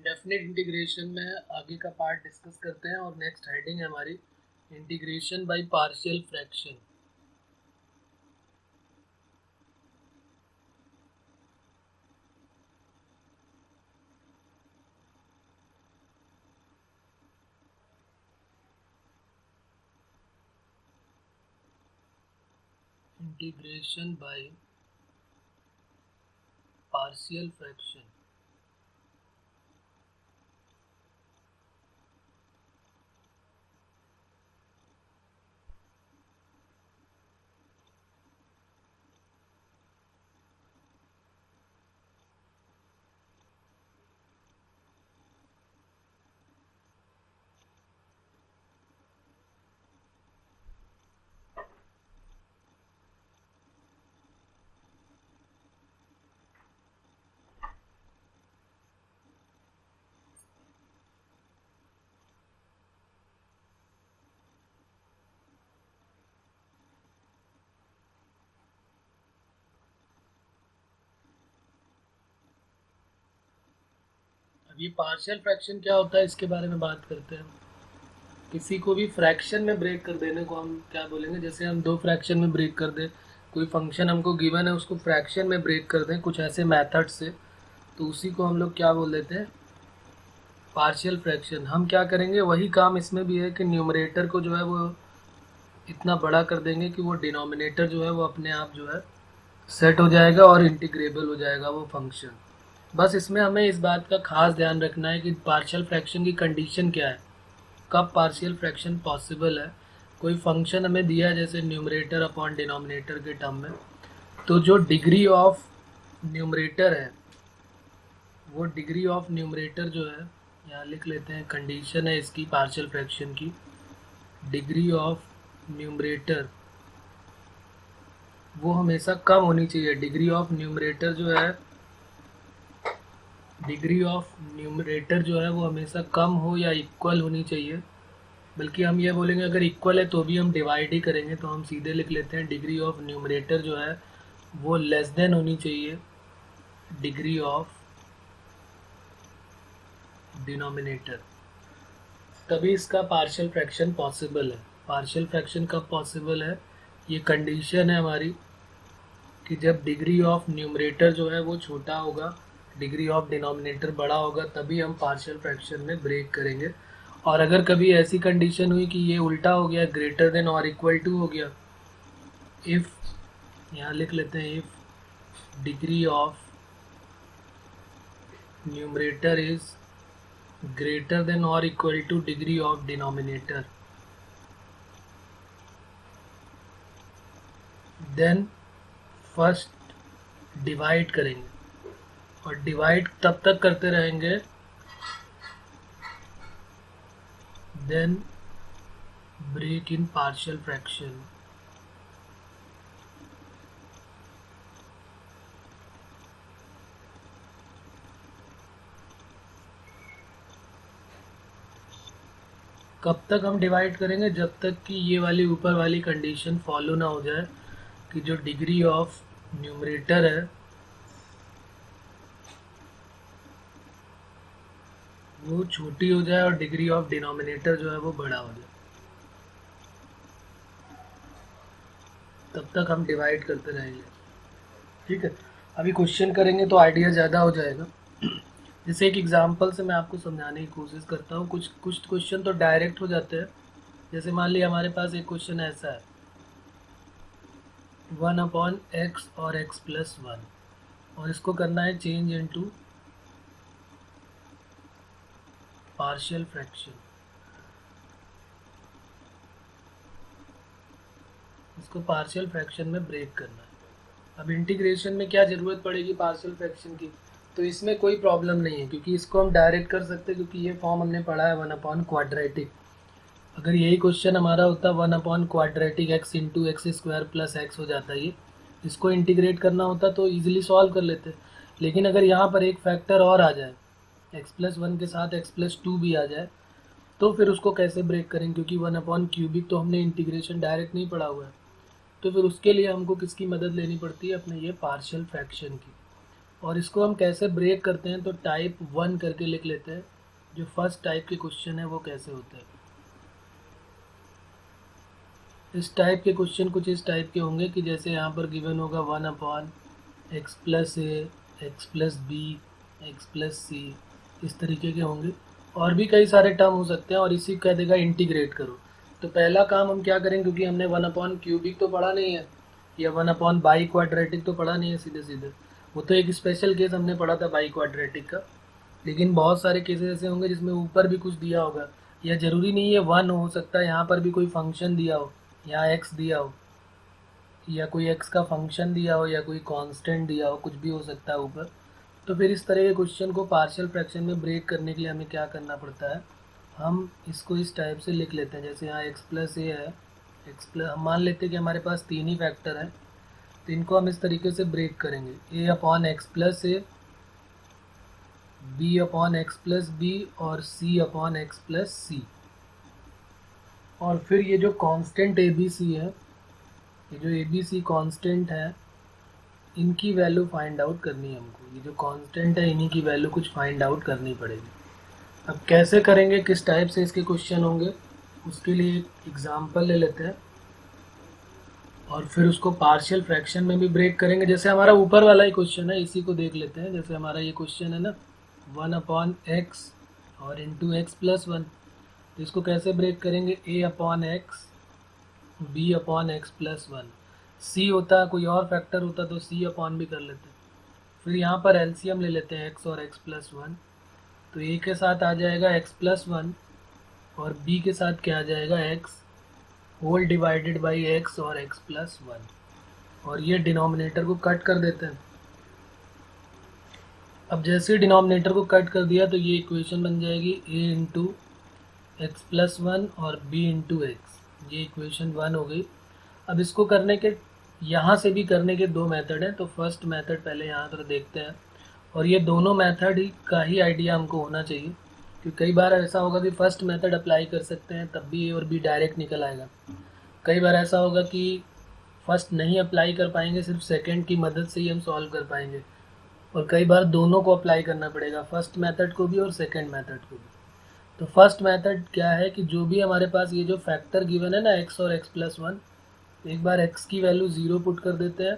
Indefinite integration में आगे का पार्ट डिस्कस करते हैं और नेक्स्ट हेडिंग है हमारी integration by partial fraction. Integration by partial fraction. अब ये पार्शियल फ्रैक्शन क्या होता है इसके बारे में बात करते हैं। किसी को भी फ्रैक्शन में ब्रेक कर देने को हम क्या बोलेंगे, जैसे हम दो फ्रैक्शन में ब्रेक कर दें, कोई फंक्शन हमको गिवन है उसको फ्रैक्शन में ब्रेक कर दें कुछ ऐसे मेथड से, तो उसी को हम लोग क्या बोल देते हैं, पार्शियल फ्रैक्शन। हम क्या करेंगे वही काम इसमें भी है कि न्यूमरेटर को जो है वो इतना बड़ा कर देंगे कि वो डिनोमिनेटर जो है वो अपने आप जो है सेट हो जाएगा और इंटीग्रेबल हो जाएगा वो फंक्शन। बस इसमें हमें इस बात का खास ध्यान रखना है कि पार्शियल फ्रैक्शन की कंडीशन क्या है, कब पार्शियल फ्रैक्शन पॉसिबल है। कोई फंक्शन हमें दिया है जैसे न्यूमरेटर अपॉन डिनोमिनेटर के टर्म में, तो जो डिग्री ऑफ न्यूमरेटर है वो डिग्री ऑफ न्यूमरेटर जो है, यहाँ लिख लेते हैं, कंडीशन है इसकी पार्शियल फ्रैक्शन की, डिग्री ऑफ न्यूमरेटर वो हमेशा कम होनी चाहिए। डिग्री ऑफ न्यूमरेटर जो है, डिग्री ऑफ न्यूमरेटर जो है वो हमेशा कम हो या इक्वल होनी चाहिए। बल्कि हम ये बोलेंगे अगर इक्वल है तो भी हम डिवाइड ही करेंगे, तो हम सीधे लिख लेते हैं डिग्री ऑफ न्यूमरेटर जो है वो लेस देन होनी चाहिए डिग्री ऑफ डिनोमिनेटर, तभी इसका पार्शियल फ्रैक्शन पॉसिबल है। पार्शियल फ्रैक्शन कब पॉसिबल है, ये कंडीशन है हमारी कि जब डिग्री ऑफ न्यूमरेटर जो है वो छोटा होगा, डिग्री ऑफ डिनोमिनेटर बड़ा होगा, तभी हम पार्शियल फ्रैक्शन में ब्रेक करेंगे। और अगर कभी ऐसी कंडीशन हुई कि ये उल्टा हो गया, ग्रेटर देन और इक्वल टू हो गया, इफ़, यहाँ लिख लेते हैं, if degree of numerator is greater than और equal to degree of denominator, then first divide करेंगे और डिवाइड तब तक करते रहेंगे then break in partial fraction. कब तक हम डिवाइड करेंगे, जब तक कि ये वाली ऊपर वाली कंडीशन फॉलो ना हो जाए कि जो डिग्री ऑफ न्यूमरेटर है वो छोटी हो जाए और डिग्री ऑफ डिनोमिनेटर जो है वो बड़ा हो जाए, तब तक हम डिवाइड करते रहेंगे। ठीक है, अभी क्वेश्चन करेंगे तो आइडिया ज़्यादा हो जाएगा। जैसे एक एग्जांपल से मैं आपको समझाने की कोशिश करता हूँ। कुछ क्वेश्चन तो डायरेक्ट हो जाते हैं। जैसे मान लिया हमारे पास एक क्वेश्चन ऐसा है, 1/x और x+1, और इसको करना है चेंज इनटू पार्शियल फ्रैक्शन। इसको पार्शियल फ्रैक्शन में ब्रेक करना है। अब इंटीग्रेशन में क्या ज़रूरत पड़ेगी पार्शियल फ्रैक्शन की, तो इसमें कोई प्रॉब्लम नहीं है क्योंकि इसको हम डायरेक्ट कर सकते हैं, क्योंकि ये फॉर्म हमने पढ़ा है 1/क्वाड्रेटिक। अगर यही क्वेश्चन हमारा होता 1/क्वाड्रेटिक x into x² plus x हो जाता है, ये इसको इंटीग्रेट करना होता तो ईजिली सॉल्व कर लेते। लेकिन अगर यहाँ पर एक फैक्टर और आ जाए, x+1 के साथ x+2 भी आ जाए, तो फिर उसको कैसे ब्रेक करेंगे, क्योंकि 1/क्यूबिक तो हमने इंटीग्रेशन डायरेक्ट नहीं पढ़ा हुआ है। तो फिर उसके लिए हमको किसकी मदद लेनी पड़ती है, अपने ये पार्शियल फ्रैक्शन की। और इसको हम कैसे ब्रेक करते हैं, तो टाइप 1 करके लिख लेते हैं। जो फर्स्ट टाइप के क्वेश्चन है वो कैसे होते हैं। इस टाइप के क्वेश्चन कुछ इस टाइप के होंगे कि जैसे यहाँ पर गिवन होगा 1/x + a, x + b, x + c, इस तरीके के होंगे। और भी कई सारे टर्म हो सकते हैं और इसी कह देगा इंटीग्रेट करो। तो पहला काम हम क्या करेंगे, क्योंकि हमने 1/क्यूबिक तो पढ़ा नहीं है या 1/बाई-क्वाड्रेटिक तो पढ़ा नहीं है सीधे सीधे, वो तो एक स्पेशल केस हमने पढ़ा था बाई-क्वाड्रेटिक का। लेकिन बहुत सारे केसेस ऐसे होंगे जिसमें ऊपर भी कुछ दिया होगा, या ज़रूरी नहीं है 1 हो सकता है यहाँ पर भी कोई फंक्शन दिया हो, यहाँ x दिया हो, या कोई x का फंक्शन दिया हो, या कोई कांस्टेंट दिया हो, कुछ भी हो सकता है ऊपर। तो फिर इस तरह के क्वेश्चन को पार्शियल फ्रैक्शन में ब्रेक करने के लिए हमें क्या करना पड़ता है, हम इसको इस टाइप से लिख लेते हैं। जैसे यहाँ x + a है, हम मान लेते हैं कि हमारे पास 3 ही फैक्टर हैं, तो इनको हम इस तरीके से ब्रेक करेंगे। a/x + a, b/x + b और c/x + c। और फिर ये जो कांस्टेंट ABC है, ये जो ABC कांस्टेंट है, इनकी वैल्यू फाइंड आउट करनी है हमको। ये जो कांस्टेंट है इन्हीं की वैल्यू कुछ फाइंड आउट करनी पड़ेगी। अब कैसे करेंगे, किस टाइप से इसके क्वेश्चन होंगे, उसके लिए एक एग्जांपल ले लेते हैं और फिर उसको पार्शियल फ्रैक्शन में भी ब्रेक करेंगे। जैसे हमारा ऊपर वाला ही क्वेश्चन है, इसी को देख लेते हैं। जैसे हमारा ये क्वेश्चन है ना 1/x और इंटू x + 1, तो इसको कैसे ब्रेक करेंगे, a/x b/x + 1। c होता, कोई और फैक्टर होता तो c/b भी कर लेते। फिर यहाँ पर एलसीएम ले लेते हैं x और x + 1, तो a के साथ आ जाएगा x + 1 और b के साथ क्या आ जाएगा x whole divided by x और x + 1। और ये डिनोमिनेटर को कट कर देते हैं। अब जैसे डिनोमिनेटर को कट कर दिया तो ये इक्वेशन बन जाएगी a × x + 1 और b × x, ये इक्वेशन 1 हो गई। अब इसको करने के, यहाँ से भी करने के 2 मेथड हैं। तो फर्स्ट मेथड पहले यहाँ पर देखते हैं, और ये दोनों मेथड ही का ही आइडिया हमको होना चाहिए, क्योंकि कई बार ऐसा होगा कि फर्स्ट मेथड अप्लाई कर सकते हैं तब भी a और b डायरेक्ट निकल आएगा। कई बार ऐसा होगा कि फर्स्ट नहीं अप्लाई कर पाएंगे, सिर्फ सेकंड की मदद से ही हम सॉल्व कर पाएंगे। और कई बार दोनों को अप्लाई करना पड़ेगा, फर्स्ट मेथड को भी और सेकंड मेथड को भी। तो फर्स्ट मेथड क्या है कि जो भी हमारे पास ये जो फैक्टर गिवन है ना x और x + 1, एक बार x की वैल्यू 0 पुट कर देते हैं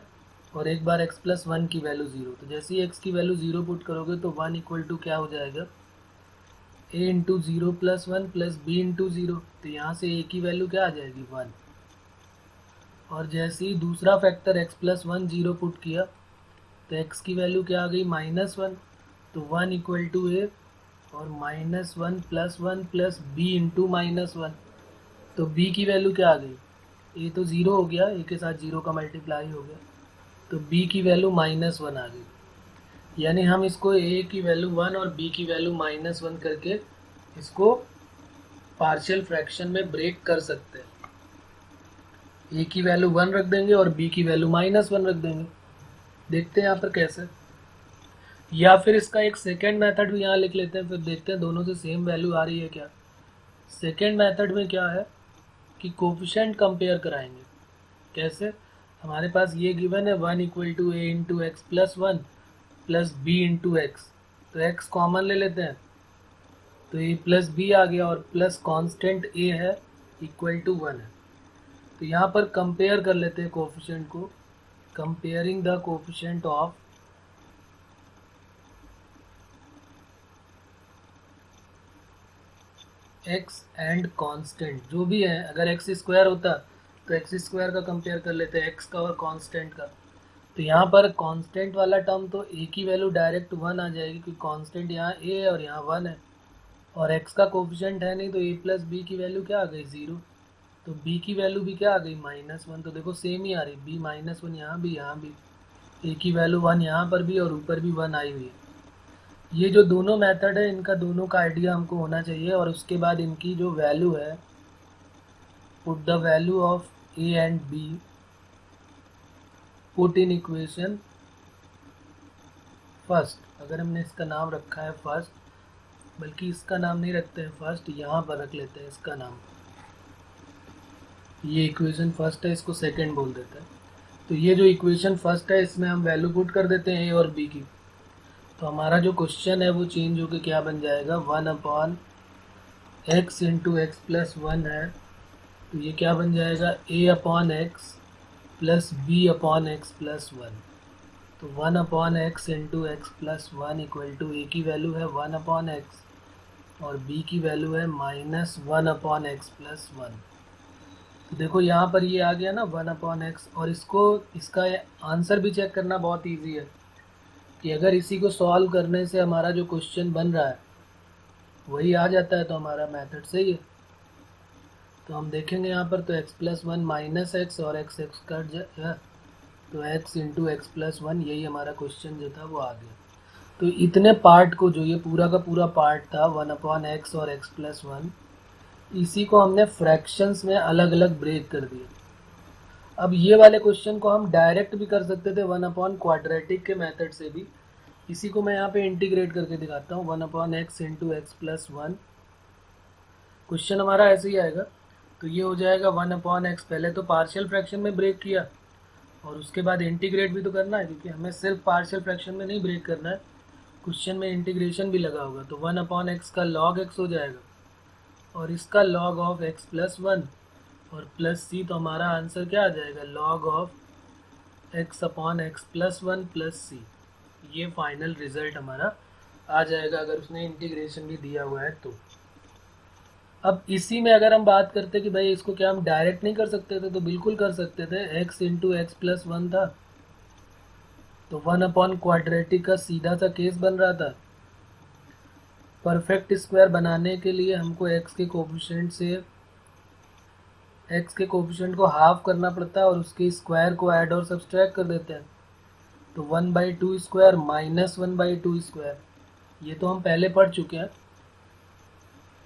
और एक बार x + 1 की वैल्यू 0। तो जैसे ही x की वैल्यू 0 पुट करोगे तो 1 = क्या हो जाएगा, a × 0 + 1 + b × 0। तो यहाँ से a की वैल्यू क्या आ जाएगी, 1। और जैसे ही दूसरा फैक्टर x + 1 0 पुट किया तो x की वैल्यू क्या आ गई, -1। तो 1 = a और -1 + 1 + b × -1। तो b की वैल्यू क्या आ गई, a तो 0 हो गया, a के साथ 0 का मल्टीप्लाई हो गया, तो b की वैल्यू -1 आ गई। यानी हम इसको a की वैल्यू 1 और b की वैल्यू -1 करके इसको पार्शियल फ्रैक्शन में ब्रेक कर सकते हैं। a की वैल्यू 1 रख देंगे और b की वैल्यू -1 रख देंगे। देखते हैं यहाँ पर कैसे। या फिर इसका एक सेकेंड मेथड भी यहाँ लिख लेते हैं, फिर देखते हैं दोनों से सेम वैल्यू आ रही है क्या। सेकेंड मेथड में क्या है कि कोफिशिएंट कंपेयर कराएंगे। कैसे, हमारे पास ये गिवन है 1 = a × x + 1 + b × x, तो x कॉमन ले लेते हैं, तो a + b आ गया और प्लस कांस्टेंट a है = 1 है। तो यहाँ पर कंपेयर कर लेते हैं कोफिशिएंट को, comparing the coefficient of x and constant, जो भी है। अगर x² होता तो x² का कंपेयर कर लेते हैं, x का और कांस्टेंट का। तो यहाँ पर कांस्टेंट वाला टर्म तो a की वैल्यू डायरेक्ट 1 आ जाएगी, क्योंकि कांस्टेंट यहाँ a है और यहाँ 1 है, और x का कोफिशिएंट है नहीं, तो a + b की वैल्यू क्या आ गई, 0। तो b की वैल्यू भी क्या आ गई, -1। तो देखो सेम ही आ रही, b -1 यहाँ भी, यहाँ भी a की वैल्यू 1 यहाँ पर भी और ऊपर भी 1 आई हुई है। ये जो दोनों मेथड है इनका दोनों का आइडिया हमको होना चाहिए। और उसके बाद इनकी जो वैल्यू है, put the value of a and b, put in equation first. अगर हमने इसका नाम रखा है फर्स्ट, बल्कि इसका नाम नहीं रखते हैं फर्स्ट, यहाँ पर रख लेते हैं इसका नाम। ये इक्वेशन फर्स्ट है, इसको सेकंड बोल देते हैं। तो ये जो इक्वेशन फर्स्ट है इसमें हम वैल्यू पुट कर देते हैं a और b की। तो हमारा जो क्वेश्चन है वो चेंज होकर क्या बन जाएगा, 1/x into x plus one है, तो ये क्या बन जाएगा, a/x plus b/x plus one. तो 1/x into x plus one equal to a की वैल्यू है 1/x और b की वैल्यू है -1/x प्लस वन। तो देखो यहाँ पर ये आ गया ना 1/x, और इसका आंसर भी चेक करना बहुत ईजी है कि अगर इसी को सॉल्व करने से हमारा जो क्वेश्चन बन रहा है वही आ जाता है तो हमारा मेथड सही है। तो हम देखेंगे यहाँ पर, तो x plus one minus x और x कट जाएगा, तो x into x plus one, यही हमारा क्वेश्चन जो था वो आ गया। तो इतने पार्ट को, जो ये पूरा का पूरा पार्ट था 1/x और x प्लस वन, इसी को हमने फ्रैक्शंस में अलग अलग ब्रेक कर दिया। अब ये वाले क्वेश्चन को हम डायरेक्ट भी कर सकते थे 1/क्वाड्रेटिक के मेथड से भी। इसी को मैं यहाँ पे इंटीग्रेट करके दिखाता हूँ, 1/x into x plus one. Question हमारा ऐसे ही आएगा, तो ये हो जाएगा 1/x, पहले तो पार्शियल फ्रैक्शन में ब्रेक किया और उसके बाद इंटीग्रेट भी तो करना है, क्योंकि हमें सिर्फ पार्शियल फ्रैक्शन में नहीं ब्रेक करना है, क्वेश्चन में इंटीग्रेशन भी लगा होगा। तो 1/x का log x हो जाएगा और इसका log of x plus one और प्लस c, तो हमारा आंसर क्या आ जाएगा, log of x/x plus one plus c. ये फाइनल रिजल्ट हमारा आ जाएगा अगर उसने इंटीग्रेशन भी दिया हुआ है तो। अब इसी में अगर हम बात करते कि भाई इसको क्या हम डायरेक्ट नहीं कर सकते थे, तो बिल्कुल कर सकते थे। x into x plus one था, तो 1/क्वाड्रेटिक का सीधा सा केस बन रहा था। परफेक्ट स्क्वायर बनाने के लिए हमको x के कोफिशिएंट को हाफ करना पड़ता है और उसके स्क्वायर को ऐड और सब्सट्रैक्ट कर देते हैं। तो 1/2 स्क्वायर माइनस 1/2 स्क्वायर, ये तो हम पहले पढ़ चुके हैं।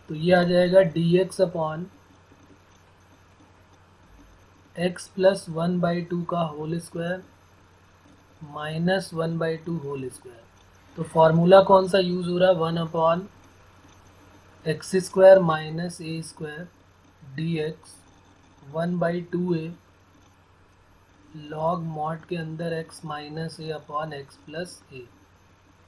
तो ये आ जाएगा dx अपॉन x प्लस 1/2 का whole square minus 1/2 whole square. तो फॉर्मूला कौन सा यूज़ हो रहा है, 1/x² minus a square dx 1/2a log mod के अंदर x minus a upon x plus a।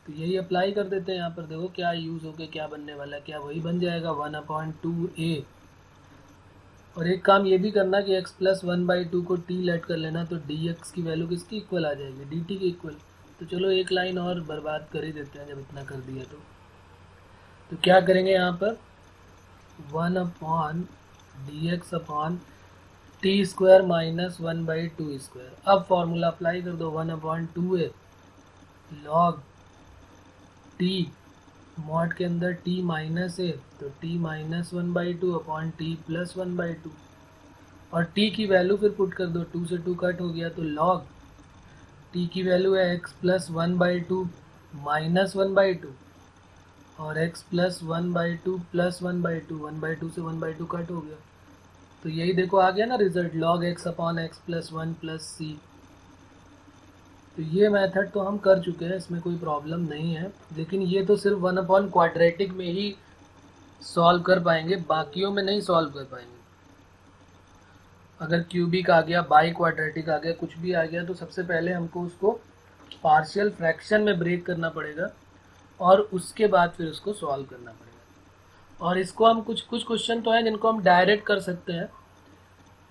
तो यही अप्लाई कर देते हैं यहाँ पर। देखो क्या यूज़ होके क्या बनने वाला है, क्या वही बन जाएगा 1/2a। और एक काम ये भी करना कि x प्लस 1/2 को t लेट कर लेना, तो dx की वैल्यु किसकी इक्वल आ जाएगी, dt की इक्वल। तो चलो एक लाइन और बर्बाद कर ही देते हैं जब इतना कर दिया तो क्या करेंगे यहाँ पर, 1/dx upon T square minus 1/2 square. अब फॉर्मूला अप्लाई कर दो, 1/2a log t मॉड के अंदर t माइनस a, तो t minus 1/2 upon t plus 1/2, और t की वैल्यू फिर पुट कर दो, 2 से 2 कट हो गया, तो log t की वैल्यू है x प्लस 1/2 माइनस 1/2 और x प्लस 1/2 प्लस 1/2, 1/2 से 1/2 कट हो गया। तो यही देखो आ गया ना result, log x upon x plus one plus c. तो ये मेथड तो हम कर चुके हैं, इसमें कोई प्रॉब्लम नहीं है, लेकिन ये तो सिर्फ 1/क्वाड्रेटिक में ही सॉल्व कर पाएंगे, बाकियों में नहीं सॉल्व कर पाएंगे। अगर क्यूबिक आ गया, बाई क्वाड्रेटिक आ गया, कुछ भी आ गया, तो सबसे पहले हमको उसको पार्शियल फ्रैक्शन में ब्रेक करना पड़ेगा और उसके बाद फिर उसको सॉल्व करना पड़ेगा। और इसको हम कुछ क्वेश्चन तो हैं जिनको हम डायरेक्ट कर सकते हैं,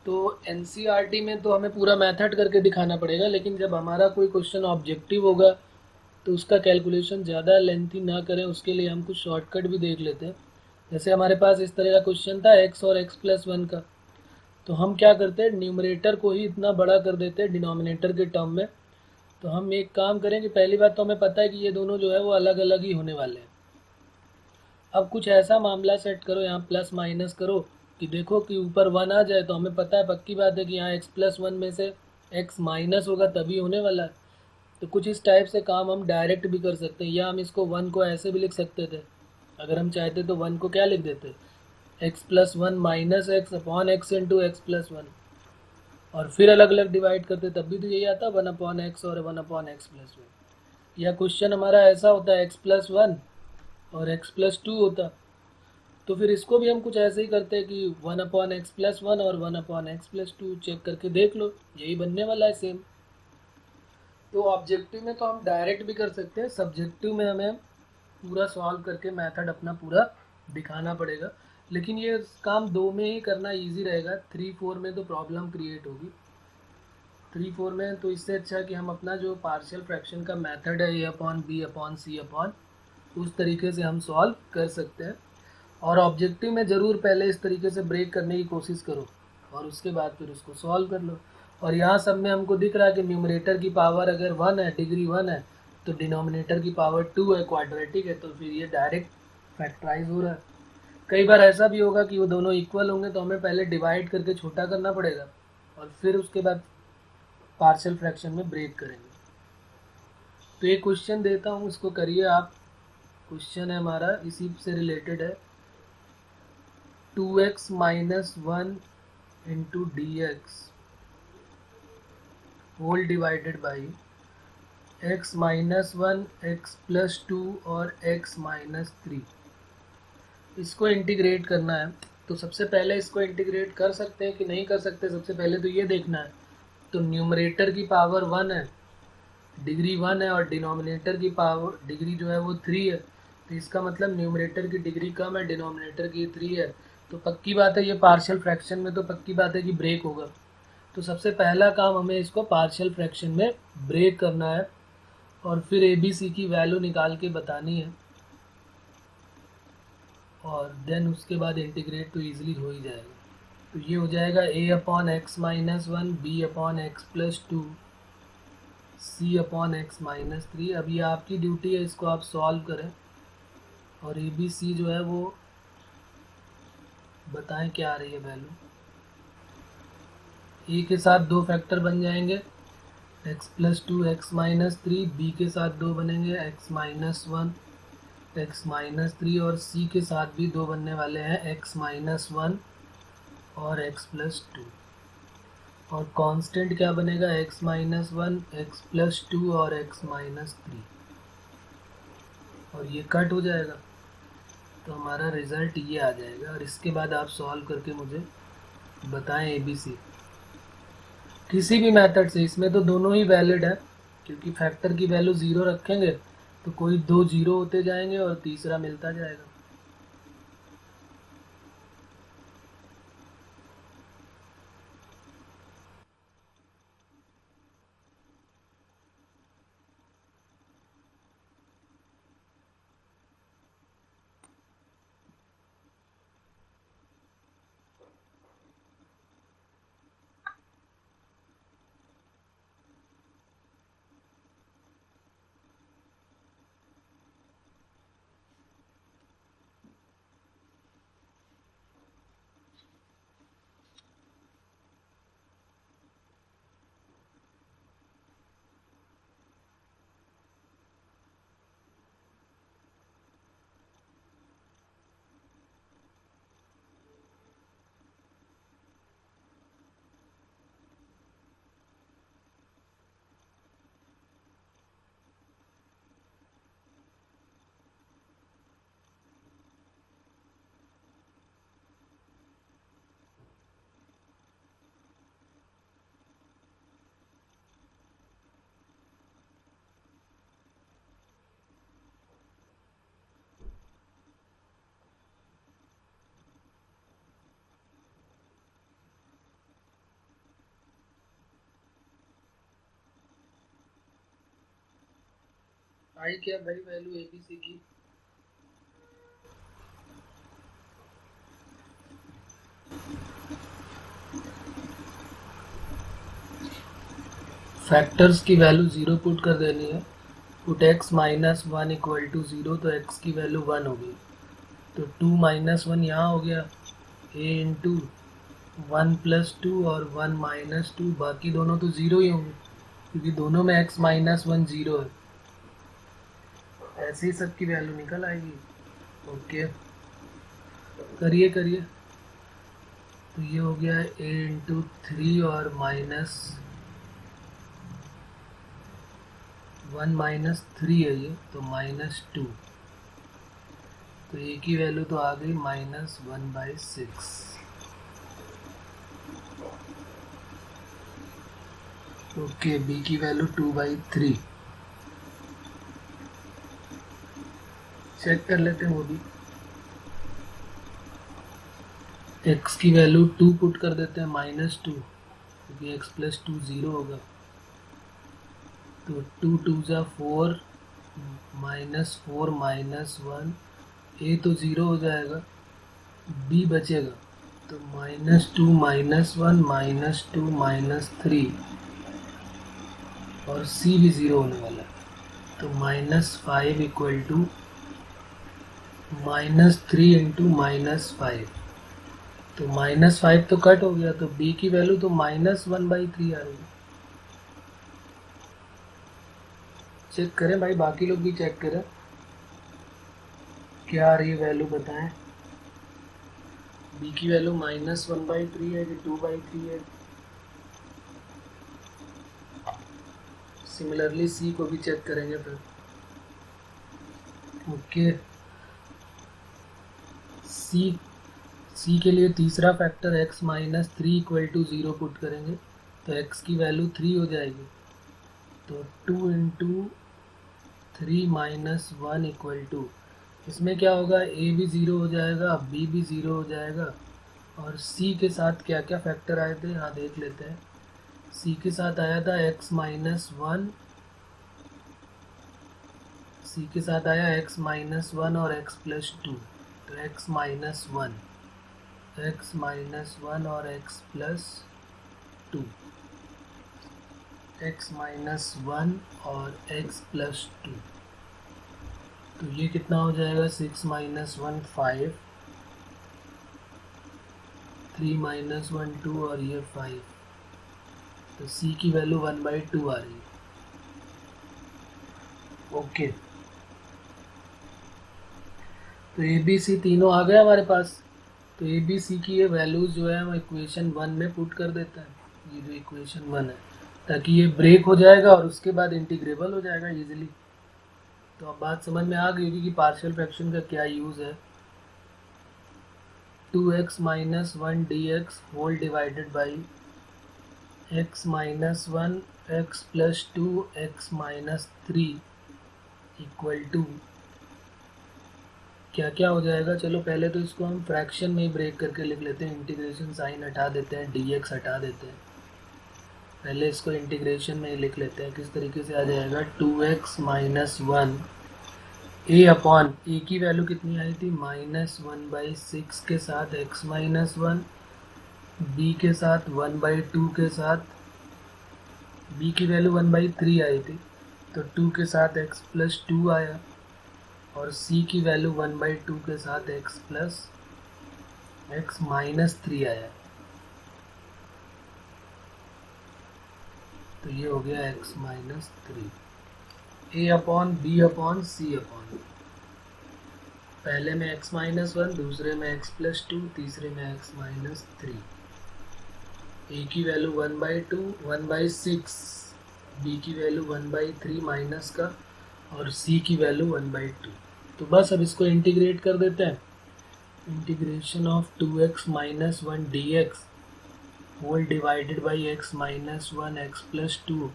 तो एनसीईआरटी में तो हमें पूरा मेथड करके दिखाना पड़ेगा, लेकिन जब हमारा कोई क्वेश्चन ऑब्जेक्टिव होगा तो उसका कैलकुलेशन ज़्यादा लेंथी ना करें, उसके लिए हम कुछ शॉर्टकट भी देख लेते हैं। जैसे हमारे पास इस तरह का क्वेश्चन था x और x प्लस वन का, तो हम क्या करते हैं, न्यूमरेटर को ही इतना बड़ा कर देते हैं डिनोमिनेटर के टर्म में। तो हम एक काम करें कि पहली बात तो हमें पता है कि ये दोनों जो है वो अलग अलग ही होने वाले हैं। अब कुछ ऐसा मामला सेट करो, यहाँ प्लस माइनस करो कि देखो कि ऊपर वन आ जाए, तो हमें पता है, पक्की बात है कि यहाँ x प्लस वन में से x माइनस होगा तभी होने वाला है। तो कुछ इस टाइप से काम हम डायरेक्ट भी कर सकते हैं, या हम इसको वन को ऐसे भी लिख सकते थे, अगर हम चाहते तो वन को क्या लिख देते, x plus one minus x upon x into x plus one, और फिर अलग अलग डिवाइड करते, तब भी तो यही आता 1/x और 1/x प्लस वन। या क्वेश्चन हमारा ऐसा होता है x प्लस वन और x प्लस टू होता, तो फिर इसको भी हम कुछ ऐसे ही करते हैं कि 1/x प्लस वन और 1/x प्लस टू, चेक करके देख लो, यही बनने वाला है सेम। तो ऑब्जेक्टिव में तो हम डायरेक्ट भी कर सकते हैं, सब्जेक्टिव में हमें पूरा सॉल्व करके मेथड अपना पूरा दिखाना पड़ेगा, लेकिन ये काम 2 में ही करना इजी रहेगा, 3-4 में तो प्रॉब्लम क्रिएट होगी। 3-4 में तो इससे अच्छा कि हम अपना जो पार्शियल फ्रैक्शन का मेथड है a/b/c/ उस तरीके से हम सॉल्व कर सकते हैं। और ऑब्जेक्टिव में ज़रूर पहले इस तरीके से ब्रेक करने की कोशिश करो और उसके बाद फिर उसको सॉल्व कर लो। और यहाँ सब में हमको दिख रहा है कि न्यूमरेटर की पावर अगर 1 है, डिग्री 1 है, तो डिनोमिनेटर की पावर 2 है, क्वाड्रेटिक है, तो फिर ये डायरेक्ट फैक्टराइज हो रहा है। कई बार ऐसा भी होगा कि वो दोनों इक्वल होंगे, तो हमें पहले डिवाइड करके छोटा करना पड़ेगा और फिर उसके बाद पार्शियल फ्रैक्शन में ब्रेक करेंगे। तो ये क्वेश्चन देता हूँ, इसको करिए आप। क्वेश्चन है हमारा, इसी से रिलेटेड है। 2x minus 1 into d x whole divided by x minus 1, x plus 2 और x माइनस 3। इसको इंटीग्रेट करना है। तो सबसे पहले इसको इंटीग्रेट कर सकते हैं कि नहीं कर सकते, सबसे पहले तो ये देखना है। तो न्यूमरेटर की पावर 1 है, डिग्री 1 है, और डिनोमिनेटर की पावर डिग्री जो है वो 3 है। तो इसका मतलब न्यूमरेटर की डिग्री कम है, डिनोमिनेटर की 3 है। तो पक्की बात है ये पार्शियल फ्रैक्शन में तो पक्की बात है कि ब्रेक होगा। तो सबसे पहला काम हमें इसको पार्शियल फ्रैक्शन में ब्रेक करना है और फिर ABC की वैल्यू निकाल के बतानी है, और देन उसके बाद इंटीग्रेट तो ईजिली हो ही जाएगा। तो ये हो जाएगा a/x minus 1, b/x plus 2, c/x minus 3। अब ये आपकी ड्यूटी है, इसको आप सॉल्व करें और ABC जो है वो बताएं क्या आ रही है वैल्यू। a के साथ 2 फैक्टर बन जाएंगे, x plus 2, x minus 3, b के साथ 2 बनेंगे, x माइनस 1, x माइनस 3, और c के साथ भी 2 बनने वाले हैं, x माइनस 1 और x प्लस 2। और कांस्टेंट क्या बनेगा, x माइनस 1, x प्लस 2 और x माइनस 3, और ये कट हो जाएगा। तो हमारा रिज़ल्ट ये आ जाएगा। और इसके बाद आप सॉल्व करके मुझे बताएं ABC किसी भी मेथड से। इसमें तो दोनों ही वैलिड है, क्योंकि फैक्टर की वैल्यू 0 रखेंगे तो कोई 2 0 होते जाएंगे और तीसरा मिलता जाएगा। आई क्या भाई वैल्यू ABC की? फैक्टर्स की वैल्यू 0 पुट कर देनी है। Put x minus 1 equal to 0, तो x की वैल्यू 1 होगी। तो 2 माइनस 1 यहाँ हो गया, a इंटू 1 प्लस 2 और 1 माइनस 2, बाकी दोनों तो 0 ही होंगे क्योंकि दोनों में x माइनस 1 0 है। ऐसे ही सबकी वैल्यू निकल आएगी। ओके, करिए करिए। तो ये हो गया a इंटू 3 और माइनस 1 माइनस 3 है ये, तो माइनस 2। तो a की वैल्यू तो आ गई -1/6। ओके, b की वैल्यू 2/3 चेक कर लेते हैं वो भी। x की वैल्यू 2 पुट कर देते हैं, -2, क्योंकि x + 2 0 होगा। तो 2 2 = 4, -4 -1, a तो 0 हो जाएगा, b बचेगा तो -2 -1 -2 -3 और c भी 0 होने वाला है। तो -5 = -3 × -5, तो -5 तो कट हो गया, तो b की वैल्यू तो -1/3 आ रही है। चेक करें भाई, बाकी लोग भी चेक करें क्या आ रही है वैल्यू, बताएं। b की वैल्यू -1/3 है कि 2/3 है। सिमिलरली c को भी चेक करेंगे फिर। ओके, c के लिए तीसरा फैक्टर x - 3 = 0 पुट करेंगे, तो x की वैल्यू 3 हो जाएगी। तो 2 × 3 - 1 = इसमें क्या होगा, a भी 0 हो जाएगा, b भी 0 हो जाएगा। और c के साथ क्या क्या फैक्टर आए थे, यहाँ देख लेते हैं। c के साथ आया था x - 1, c के साथ आया x - 1 और x + 2, तो x - 1 और x + 2, x - 1 और x + 2, तो ये कितना हो जाएगा, 6 - 1 5, 3 - 1 2 और ये 5, तो c की वैल्यू 1/2 आ रही है। ओके, तो ए बी सी तीनों आ गए हमारे पास। तो ए बी सी की ये वैल्यूज जो है वो इक्वेशन 1 में पुट कर देता है, ये जो इक्वेशन 1 है, ताकि ये ब्रेक हो जाएगा और उसके बाद इंटीग्रेबल हो जाएगा इजीली। तो अब बात समझ में आ गई होगी कि पार्शियल फ्रैक्शन का क्या यूज़ है। 2x - 1 dx whole divided by x - 1 x + 2 x - 3 equal to क्या क्या हो जाएगा। चलो पहले तो इसको हम फ्रैक्शन में ही ब्रेक करके लिख लेते हैं, इंटीग्रेशन साइन हटा देते हैं, dx हटा देते हैं। पहले इसको इंटीग्रेशन में ही लिख लेते हैं, किस तरीके से आ जाएगा, 2x - 1 a की वैल्यू कितनी आई थी, -1/6 के साथ x - 1, b के साथ 1/2 के साथ, b की वैल्यू 1/3 आई थी, तो 2 के साथ x + 2 आया, और c की वैल्यू 1/2 के साथ x - 3 आया, तो ये हो गया x - 3 a/b/c/, पहले में x - 1, दूसरे में x + 2, तीसरे में x - 3। a की वैल्यू 1/2, 1/6, b की वैल्यू 1/3 माइनस का, और c की वैल्यू 1/2। तो बस अब इसको इंटीग्रेट कर देते हैं। Integration of 2x - 1 dx whole divided by x - 1 x + 2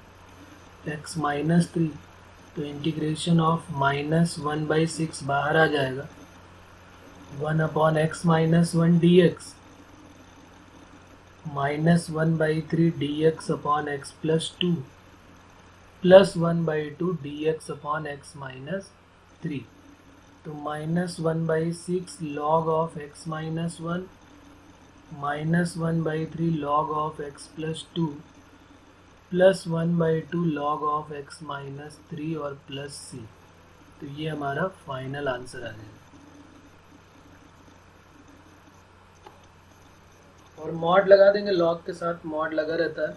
x - 3, तो इंटीग्रेशन ऑफ -1/6 बाहर आ जाएगा, 1/x - 1 dx -1/3 dx x + 2 plus 1/2 dx x - 3, तो -1/6 log of x - 1 -1/3 log of x + 2 plus 1/2 log of x - 3 और प्लस c, तो ये हमारा final answer आ जाएगा। और मॉड लगा देंगे, लॉग के साथ मॉड लगा रहता है,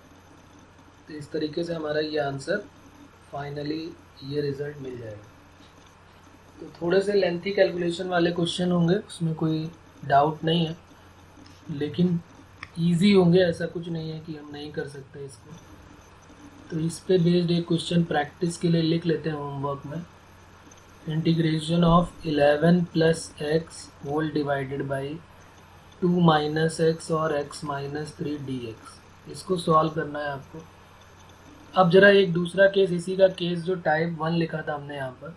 तो इस तरीके से हमारा ये आंसर फाइनली ये रिज़ल्ट मिल जाएगा। तो थोड़े से लेंथी कैलकुलेशन वाले क्वेश्चन होंगे, उसमें कोई डाउट नहीं है, लेकिन इजी होंगे, ऐसा कुछ नहीं है कि हम नहीं कर सकते इसको। तो इस पे बेस्ड एक क्वेश्चन प्रैक्टिस के लिए लिख लेते हैं होमवर्क में। Integration of 11 + x whole divided by 2 - x और x - 3 dx, इसको सॉल्व करना है आपको। अब जरा एक दूसरा केस, इसी का केस जो टाइप 1 लिखा था हमने यहाँ पर,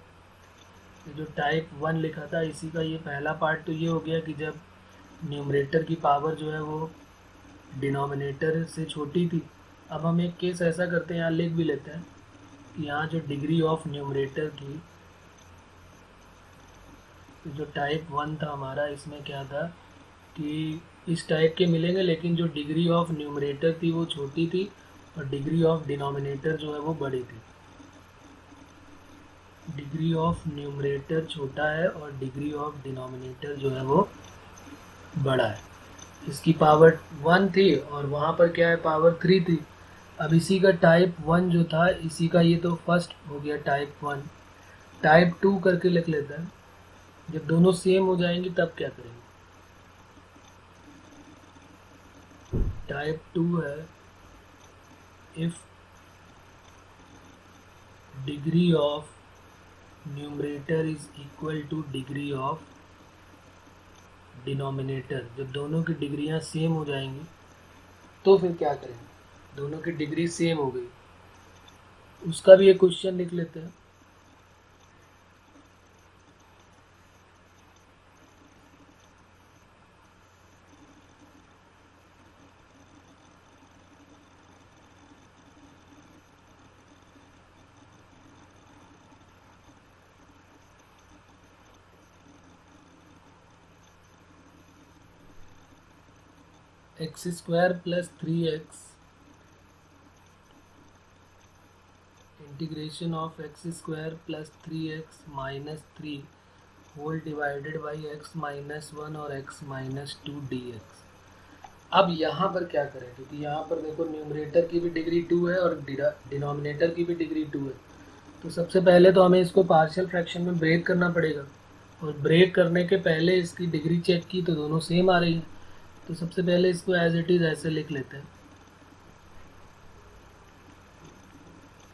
जो टाइप 1 लिखा था इसी का ये पहला पार्ट तो ये हो गया कि जब न्यूमरेटर की पावर जो है वो डिनोमिनेटर से छोटी थी। अब हम एक केस ऐसा करते हैं, यहाँ लिख भी लेते हैं कि यहाँ जो डिग्री ऑफ न्यूमरेटर की, जो टाइप 1 था हमारा, इसमें क्या था कि इस टाइप के मिलेंगे लेकिन जो डिग्री ऑफ न्यूमरेटर थी वो छोटी थी और डिग्री ऑफ डिनोमिनेटर जो है वो बड़ी थी। डिग्री ऑफ न्यूमरेटर छोटा है और डिग्री ऑफ डिनोमिनेटर जो है वो बड़ा है। इसकी पावर 1 थी और वहाँ पर क्या है, पावर 3 थी। अब इसी का टाइप 1 जो था, इसी का ये तो फर्स्ट हो गया टाइप 1। टाइप 2 करके लिख लेते हैं। जब दोनों सेम हो जाएंगे तब क्या करेंगे। टाइप 2 है, if degree of numerator is equal to degree of denominator. जब दोनों की डिग्रियां सेम हो जाएंगी तो फिर क्या करेंगे। दोनों की डिग्री सेम हो गई, उसका भी एक क्वेश्चन लिख लेते हैं। X square plus 3x integration of x square plus 3x minus 3 whole divided by x minus 1 और x माइनस 2 dx। अब यहाँ पर क्या करें, क्योंकि यहाँ पर देखो न्यूमरेटर की भी डिग्री 2 है और डिनोमिनेटर की भी डिग्री 2 है। तो सबसे पहले तो हमें इसको पार्शियल फ्रैक्शन में ब्रेक करना पड़ेगा, और ब्रेक करने के पहले इसकी डिग्री चेक की तो दोनों सेम आ रही है। तो सबसे पहले इसको एज इट इज़ ऐसे लिख लेते हैं।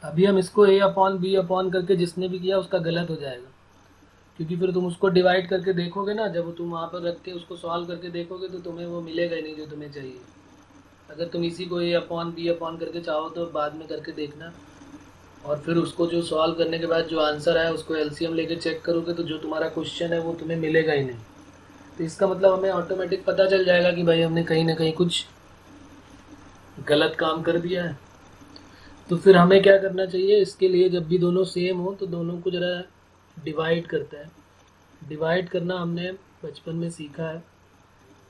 अभी हम इसको a अपॉन b अपॉन करके जिसने भी किया उसका गलत हो जाएगा, क्योंकि फिर तुम उसको डिवाइड करके देखोगे ना, जब तुम वहाँ पर रख के उसको सॉल्व करके देखोगे तो तुम्हें वो मिलेगा ही नहीं जो तुम्हें चाहिए। अगर तुम इसी को a अपॉन b अपॉन करके चाहो तो बाद में करके देखना, और फिर उसको जो सॉल्व करने के बाद जो आंसर आया उसको एलसीएम लेके चेक करोगे तो जो तुम्हारा क्वेश्चन है वो तुम्हें मिलेगा ही नहीं। तो इसका मतलब हमें ऑटोमेटिक पता चल जाएगा कि भाई हमने कहीं ना कहीं कुछ गलत काम कर दिया है। तो फिर हमें क्या करना चाहिए, इसके लिए जब भी दोनों सेम हो तो दोनों को जरा डिवाइड करते हैं। डिवाइड करना हमने बचपन में सीखा है।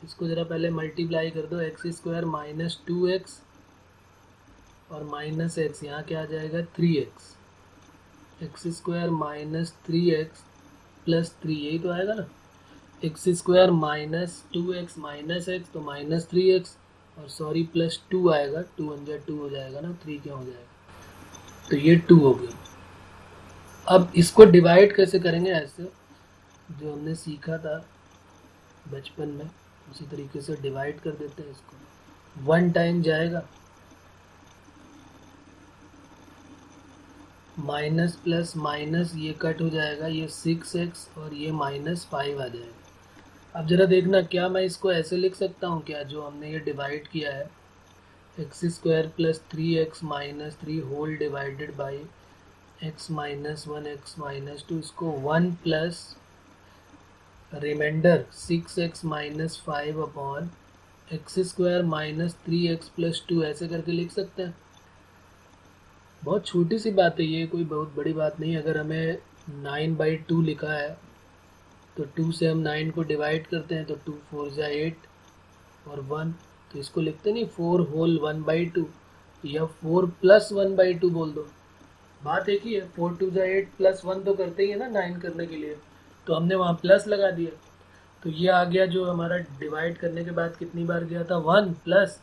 इसको ज़रा पहले मल्टीप्लाई कर दो, एक्स स्क्वायर माइनस 2x और माइनस x, यहाँ क्या आ जाएगा 3x। X square minus 3x plus 3, यही तो आएगा ना। X square minus 2x minus x तो माइनस 3x, और सॉरी प्लस 2 आएगा, 2 × 2 हो जाएगा ना, 3 क्या हो जाएगा, तो ये 2 हो गया। अब इसको डिवाइड कैसे करेंगे, ऐसे जो हमने सीखा था बचपन में उसी तरीके से डिवाइड कर देते हैं इसको। 1 टाइम जाएगा, माइनस प्लस माइनस ये कट हो जाएगा, ये 6x और ये माइनस 5 आ जाएगा। अब ज़रा देखना, क्या मैं इसको ऐसे लिख सकता हूँ क्या, जो हमने ये डिवाइड किया है, x square plus 3x minus 3 whole divided by x minus 1 x minus 2, इसको 1 plus reminder 6x minus 5 upon x square minus 3x plus 2 ऐसे करके लिख सकते हैं। बहुत छोटी सी बात है ये, कोई बहुत बड़ी बात नहीं। अगर हमें 9/2 लिखा है तो 2 से हम 9 को डिवाइड करते हैं तो 2 4 × 8 और 1, तो इसको लिखते नहीं 4 होल 1/2 या 4 प्लस 1/2 बोल दो, बात एक ही है। 4 2 × 8 प्लस 1 तो करते ही है ना 9 करने के लिए, तो हमने वहाँ प्लस लगा दिया। तो ये आ गया जो हमारा डिवाइड करने के बाद कितनी बार गया था 1, प्लस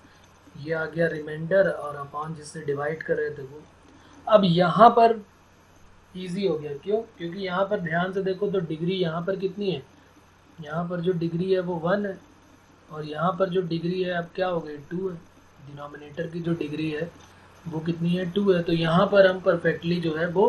ये आ गया रिमाइंडर और अपॉन जिससे डिवाइड कर रहे थे वो। अब यहाँ पर इजी हो गया, क्यों, क्योंकि यहाँ पर ध्यान से देखो तो डिग्री यहाँ पर कितनी है, यहाँ पर जो डिग्री है वो 1 है और यहाँ पर जो डिग्री है अब क्या हो गई 2 है। डिनोमिनेटर की जो डिग्री है वो कितनी है 2 है। तो यहाँ पर हम परफेक्टली जो है वो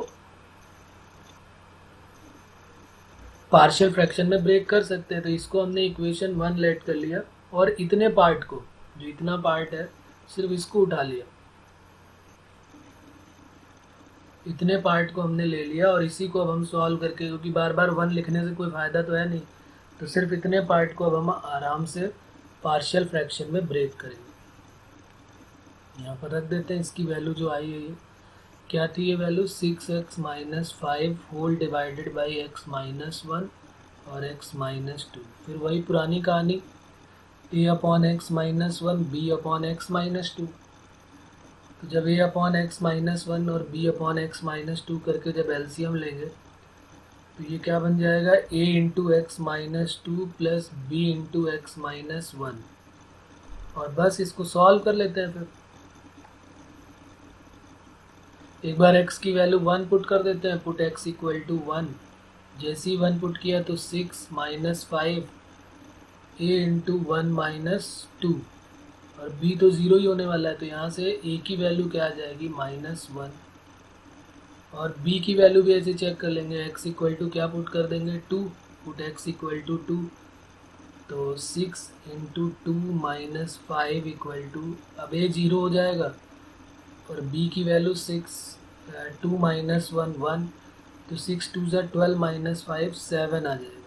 पार्शियल फ्रैक्शन में ब्रेक कर सकते हैं। तो इसको हमने इक्वेशन 1 लेट कर लिया और इतने पार्ट को, जो इतना पार्ट है सिर्फ इसको उठा लिया। इतने पार्ट को हमने ले लिया और इसी को अब हम सॉल्व करके, क्योंकि बार बार 1 लिखने से कोई फ़ायदा तो है नहीं, तो सिर्फ इतने पार्ट को अब हम आराम से पार्शियल फ्रैक्शन में ब्रेक करेंगे। यहाँ पर रख देते हैं। इसकी वैल्यू जो आई है ये क्या थी, ये value 6x - 5 whole divided by x - 1 और x - 2। फिर वही पुरानी कहानी, a/x - 1 b/x - 2। तो जब a/x - 1 और b/x - 2 करके जब एलसीएम लेंगे तो ये क्या बन जाएगा, a × x - 2 plus b × x - 1। और बस इसको सॉल्व कर लेते हैं। फिर एक बार x की वैल्यू 1 पुट कर देते हैं, पुट x = 1। जैसे ही 1 पुट किया तो 6 - 5 a × 1 - 2 और b तो 0 ही होने वाला है, तो यहाँ से a की वैल्यू क्या आ जाएगी, -1। और b की वैल्यू भी ऐसे चेक कर लेंगे, x = क्या पुट कर देंगे, 2, पुट x = 2। तो 6 × 2 - 5 = अब a 0 हो जाएगा और b की वैल्यू 6, 2 - 1 1, तो 6 2 = 12 - 5 7 आ जाएगा।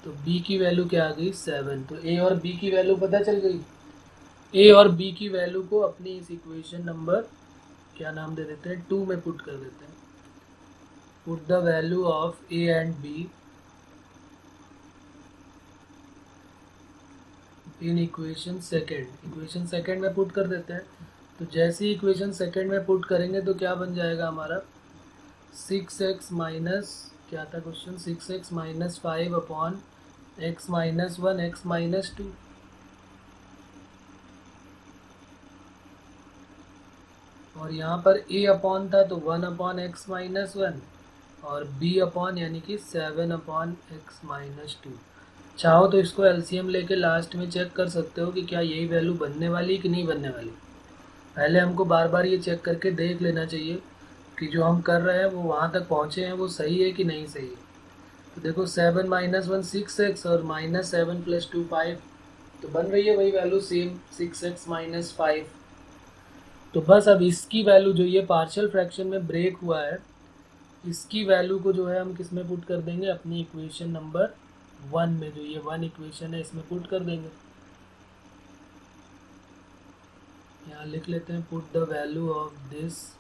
तो b की वैल्यू क्या आ गई, 7। तो a और b की वैल्यू पता चल गई। a और b की वैल्यू को अपनी इस इक्वेशन नंबर क्या नाम दे देते हैं, 2 में पुट कर देते हैं। Put the value of a and b in equation second में पुट कर देते हैं। तो जैसे ही इक्वेशन सेकेंड में पुट करेंगे तो क्या बन जाएगा हमारा, 6x माइनस क्या था क्वेश्चन, 6x - 5/x - 1 x - 2। और यहाँ पर a अपॉन था तो 1/x - 1 और b अपॉन यानी कि 7/x - 2। चाहो तो इसको एलसीएम लेके लास्ट में चेक कर सकते हो कि क्या यही वैल्यू बनने वाली कि नहीं बनने वाली। पहले हमको बार बार ये चेक करके देख लेना चाहिए कि जो हम कर रहे हैं वो वहाँ तक पहुँचे हैं, वो सही है कि नहीं सही है। तो देखो 7 - 1 6x और -7 + 2 5, तो बन रही है वही वैल्यू सेम, 6x - 5। तो बस अब इसकी वैल्यू जो ये पार्शियल फ्रैक्शन में ब्रेक हुआ है, इसकी वैल्यू को जो है हम किस में पुट कर देंगे, अपनी इक्वेशन नंबर 1 में, जो ये 1 इक्वेशन है इसमें पुट कर देंगे। यहाँ लिख लेते हैं, put the value of this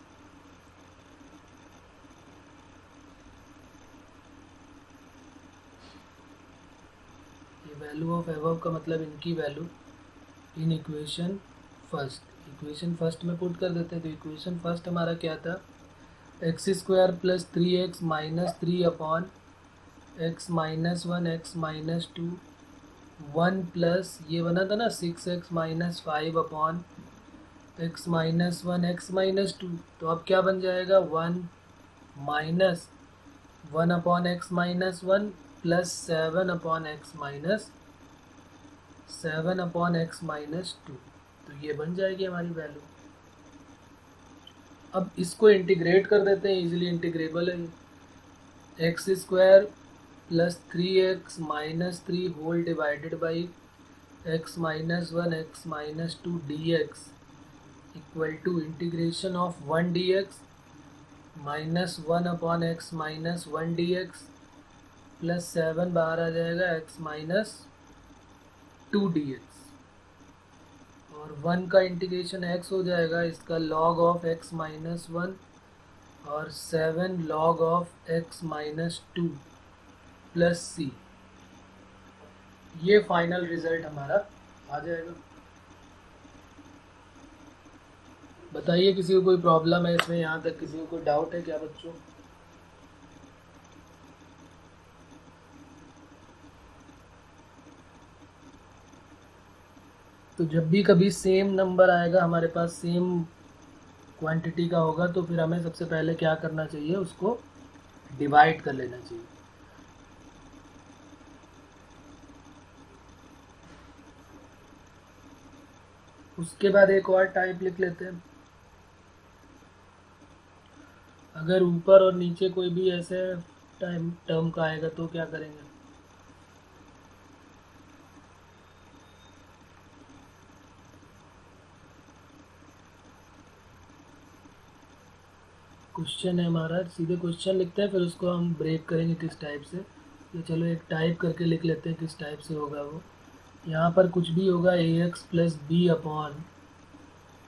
value of above का मतलब इनकी वैल्यू इन इक्वेशन फर्स्ट में पुट कर देते हैं। तो इक्वेशन फर्स्ट हमारा क्या था, x² + 3x - 3/x - 1 x - 2 1 plus ये बना था ना 6x - 5/x - 1 x - 2। तो अब क्या बन जाएगा, 1 - 1/x - 1 प्लस 7/x - 2। तो ये बन जाएगी हमारी वैल्यू। अब इसको इंटीग्रेट कर देते हैं, इजीली इंटीग्रेबल है। x² + 3x - 3 whole divided by x - 1 x - 2 dx equal to integration of 1 dx -1/x - 1 dx plus 7 बाहर आ जाएगा x - 2 dx और 1 का इंटीग्रेशन x हो जाएगा, इसका log ऑफ x - 1 और 7 log of x - 2 plus c। ये फाइनल रिजल्ट हमारा आ जाएगा। बताइए किसी को कोई प्रॉब्लम है इसमें, यहाँ तक किसी को कोई डाउट है क्या बच्चों? तो जब भी कभी सेम नंबर आएगा हमारे पास, सेम क्वांटिटी का होगा, तो फिर हमें सबसे पहले क्या करना चाहिए, उसको डिवाइड कर लेना चाहिए। उसके बाद एक और टाइप लिख लेते हैं। अगर ऊपर और नीचे कोई भी ऐसे टर्म का आएगा तो क्या करेंगे, क्वेश्चन है हमारा, सीधे क्वेश्चन लिखते हैं फिर उसको हम ब्रेक करेंगे किस टाइप से। तो चलो एक टाइप करके लिख लेते हैं किस टाइप से होगा वो। यहाँ पर कुछ भी होगा ए एक्स प्लस बी अपॉन,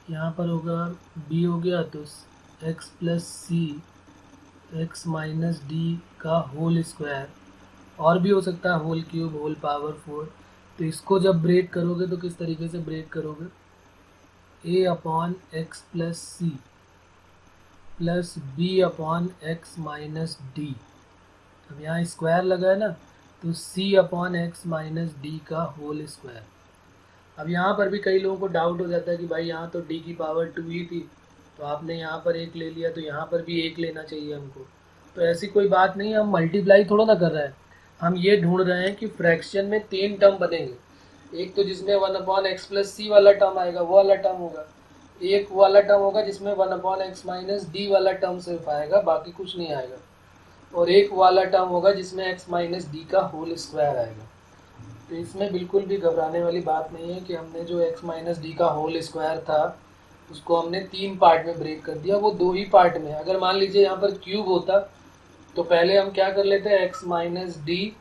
यहाँ पर होगा b हो गया तो x प्लस सी एक्स माइनस डी का होल स्क्वायर, और भी हो सकता है होल क्यूब, होल पावर 4। तो इसको जब ब्रेक करोगे तो किस तरीके से ब्रेक करोगे, a upon x plus c plus b upon x minus d. अब यहाँ स्क्वायर लगा है ना, तो c upon x minus d का होल स्क्वायर। अब यहाँ पर भी कई लोगों को डाउट हो जाता है कि भाई यहाँ तो d की पावर 2 ही थी, तो आपने यहाँ पर 1 ले लिया, तो यहाँ पर भी 1 लेना चाहिए हमको। तो ऐसी कोई बात नहीं है, हम मल्टीप्लाई थोड़ा ना कर रहे हैं, हम ये ढूंढ रहे हैं कि फ्रैक्शन में 3 टर्म बनेंगे। एक तो जिसमें 1 अपॉन एक्स प्लस सी वाला टर्म आएगा, वो वाला टर्म होगा। एक वाला टर्म होगा जिसमें 1 अपॉन एक्स माइनस डी वाला टर्म सिर्फ आएगा, बाकी कुछ नहीं आएगा। और एक वाला टर्म होगा जिसमें एक्स माइनस डी का होल स्क्वायर आएगा। तो इसमें बिल्कुल भी घबराने वाली बात नहीं है कि हमने जो x माइनस डी का होल स्क्वायर था उसको हमने 3 पार्ट में ब्रेक कर दिया, वो 2 ही पार्ट में। अगर मान लीजिए यहाँ पर क्यूब होता तो पहले हम क्या कर लेते हैं, x माइनस डी,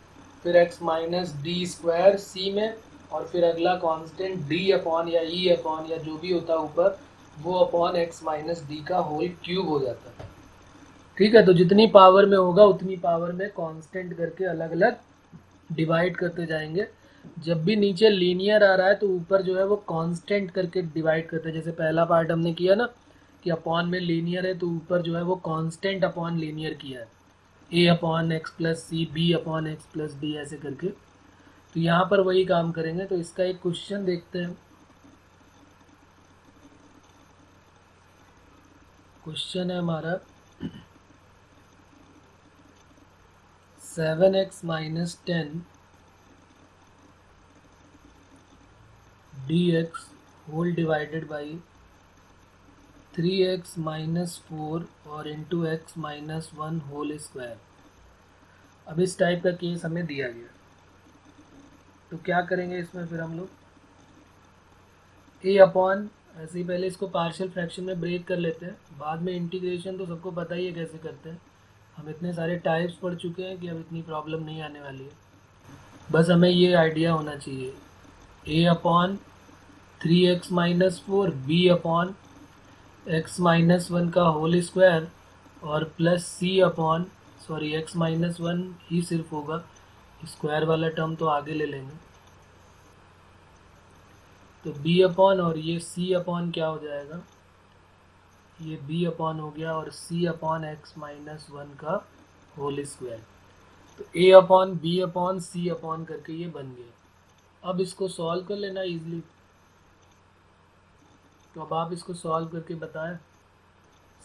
फिर x माइनस डी स्क्वायर सी में, और फिर अगला कांस्टेंट d अपॉन या e अपॉन या जो भी होता ऊपर, वो अपॉन x माइनस डी का होल क्यूब हो जाता है। ठीक है, तो जितनी पावर में होगा उतनी पावर में कांस्टेंट करके अलग अलग डिवाइड करते जाएंगे। जब भी नीचे लीनियर आ रहा है तो ऊपर जो है वो कांस्टेंट करके डिवाइड करते हैं। जैसे पहला पार्ट हमने किया ना कि अपॉन में लीनियर है, तो ऊपर जो है वो कांस्टेंट अपॉन लीनियर किया है, a upon x plus c, b upon x plus d, ऐसे करके। तो यहाँ पर वही काम करेंगे। तो इसका एक क्वेश्चन देखते हैं। क्वेश्चन है हमारा 7x minus 10 dx whole divided by 3x minus 4 और into x minus 1 whole square. अब इस टाइप का केस हमें दिया गया, तो क्या करेंगे इसमें फिर हम लोग a अपॉन, ऐसे ही पहले इसको पार्शियल फ्रैक्शन में ब्रेक कर लेते हैं, बाद में इंटीग्रेशन तो सबको पता ही है कैसे करते हैं। हम इतने सारे टाइप्स पढ़ चुके हैं कि अब इतनी प्रॉब्लम नहीं आने वाली है। बस हमें ये आइडिया होना चाहिए, a upon 3x minus 4 b upon x minus 1 का होल स्क्वायर और plus c upon, sorry x minus 1 ही सिर्फ होगा, स्क्वायर वाला टर्म तो आगे ले लेंगे। तो b अपॉन और ये c अपॉन क्या हो जाएगा, ये b अपॉन हो गया और c अपॉन एक्स माइनस 1 का होल स्क्वायर। तो a upon b upon c upon करके ये बन गया। अब इसको सॉल्व कर लेना इजीली। तो अब आप इसको सॉल्व करके बताएं।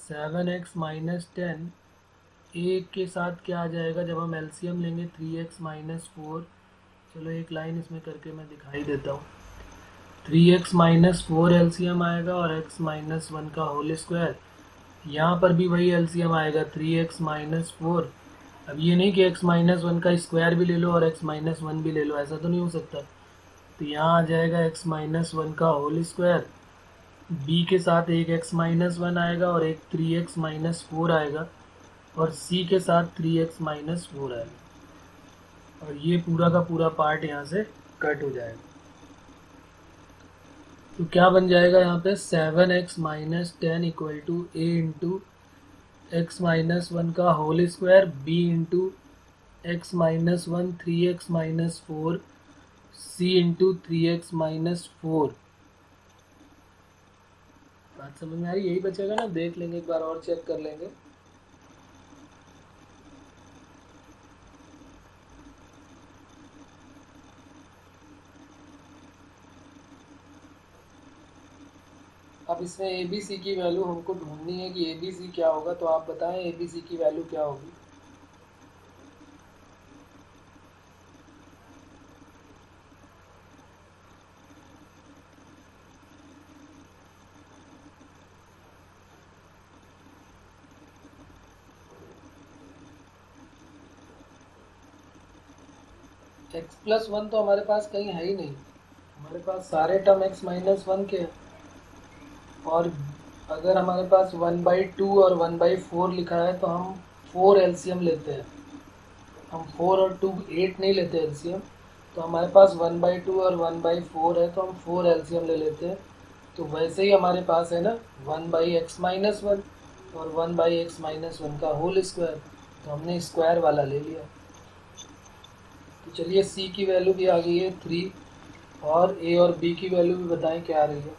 7x माइनस 10 a के साथ क्या आ जाएगा जब हम एलसीएम लेंगे, 3x माइनस 4। चलो एक लाइन इसमें करके मैं दिखाई देता हूँ। 3x माइनस 4 एलसीएम आएगा और x माइनस 1 का होल स्क्वायर। यहाँ पर भी वही एलसीएम आएगा, 3x माइनस 4। अब ये नहीं कि x माइनस 1 का स्क्वायर भी ले लो और x माइनस 1 भी ले लो, ऐसा तो नहीं हो सकता। तो यहाँ आ जाएगा x माइनस 1 का होल स्क्वायर, b के साथ एक x माइनस 1 आएगा और एक 3x माइनस 4 आएगा, और c के साथ 3x माइनस 4 आएगा, और ये पूरा का पूरा पार्ट यहाँ से कट हो जाएगा। तो क्या बन जाएगा यहाँ पे, 7x minus 10 equal to a into x minus 1 का whole square, b into x minus 1 3x minus 4, c into 3x minus 4। बात समझ में आ रही, यही बचेगा ना, देख लेंगे एक बार और चेक कर लेंगे। अब इसमें ए बी सी की वैल्यू हमको ढूंढनी है कि ए बी सी क्या होगा। तो आप बताएं ए बी सी की वैल्यू क्या होगी। x प्लस 1 तो हमारे पास कहीं है ही नहीं, हमारे पास सारे टर्म x माइनस 1 के हैं, और अगर हमारे पास 1/2 और 1/4 लिखा है तो हम 4 एलसीएम लेते हैं। हम 4 और 2 8 नहीं लेते एलसीएम। तो हमारे पास 1/2 और 1/4 है तो हम 4 एलसीएम ले लेते हैं। तो वैसे ही हमारे पास है ना 1/x-1 और 1/x-1 का होल स्क्वायर। तो हमने स्क्वायर वाला ले लिया। तो चलिए c की वैल्यू भी आ गई है 3 और a और b की वैल्यू भी बताएं क्या आ रही है।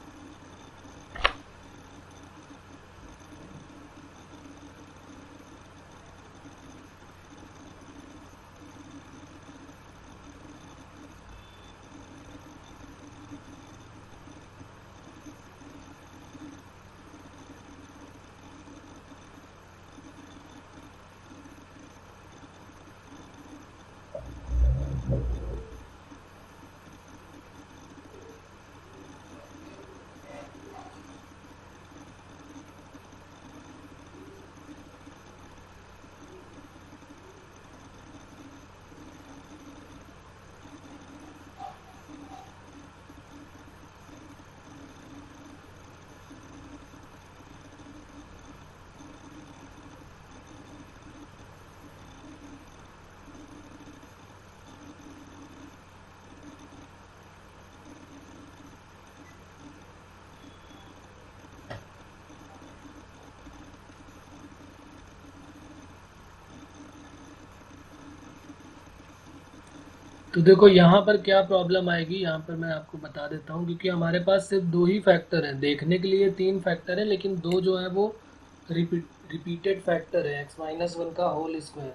तो देखो यहाँ पर क्या प्रॉब्लम आएगी, यहाँ पर मैं आपको बता देता हूँ। क्योंकि हमारे पास सिर्फ 2 ही फैक्टर हैं, देखने के लिए 3 फैक्टर है लेकिन 2 जो है वो रिपीटेड फैक्टर है, x-1 का होल स्क्वायर।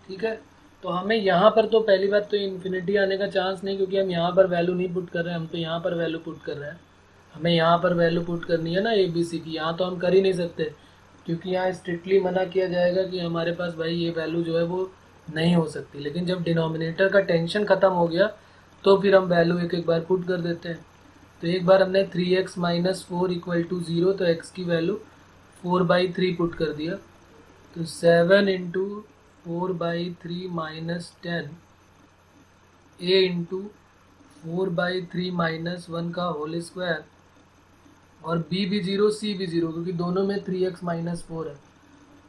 ठीक है, तो हमें यहाँ पर तो पहली बात तो इन्फिनिटी आने का चांस नहीं, क्योंकि हम यहाँ पर वैल्यू नहीं पुट कर रहे हैं, हम तो यहाँ पर वैल्यू पुट कर रहे हैं। हमें यहाँ पर वैल्यू पुट करनी है ना ए बी सी की, यहाँ तो हम कर ही नहीं सकते क्योंकि यहाँ स्ट्रिक्टली मना किया जाएगा कि हमारे पास भाई ये वैल्यू जो है वो नहीं हो सकती। लेकिन जब डिनोमिनेटर का टेंशन ख़त्म हो गया तो फिर हम वैल्यू एक एक बार पुट कर देते हैं। तो एक बार हमने 3x-4 = 0, तो x की वैल्यू 4/3 पुट कर दिया। तो 7 × 4/3 - 10 a × 4/3 - 1 का होल स्क्वायर, और b भी 0 c भी 0 क्योंकि दोनों में 3x-4 है।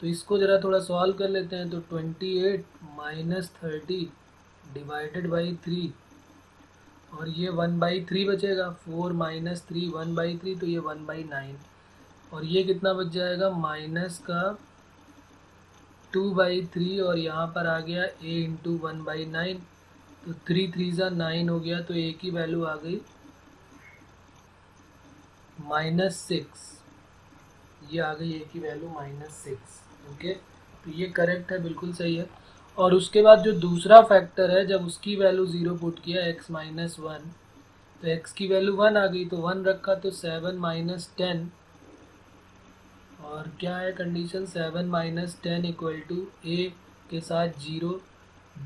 तो इसको ज़रा थोड़ा सॉल्व कर लेते हैं। तो 28 - 30 / 3, और ये 1/3 बचेगा। 4 - 3 1/3, तो ये 1/9, और ये कितना बच जाएगा माइनस का 2/3, और यहाँ पर आ गया a × 1/9। तो 3 3 × 9 हो गया, तो a की वैल्यू आ गई -6। ये आ गई a की वैल्यू -6। ओके, तो ये करेक्ट है, बिल्कुल सही है। और उसके बाद जो दूसरा फैक्टर है, जब उसकी वैल्यू 0 पुट किया x-1, तो x की वैल्यू 1 आ गई, तो 1 रखा, तो 7 - 10, और क्या है कंडीशन, 7 - 10 = a के साथ 0,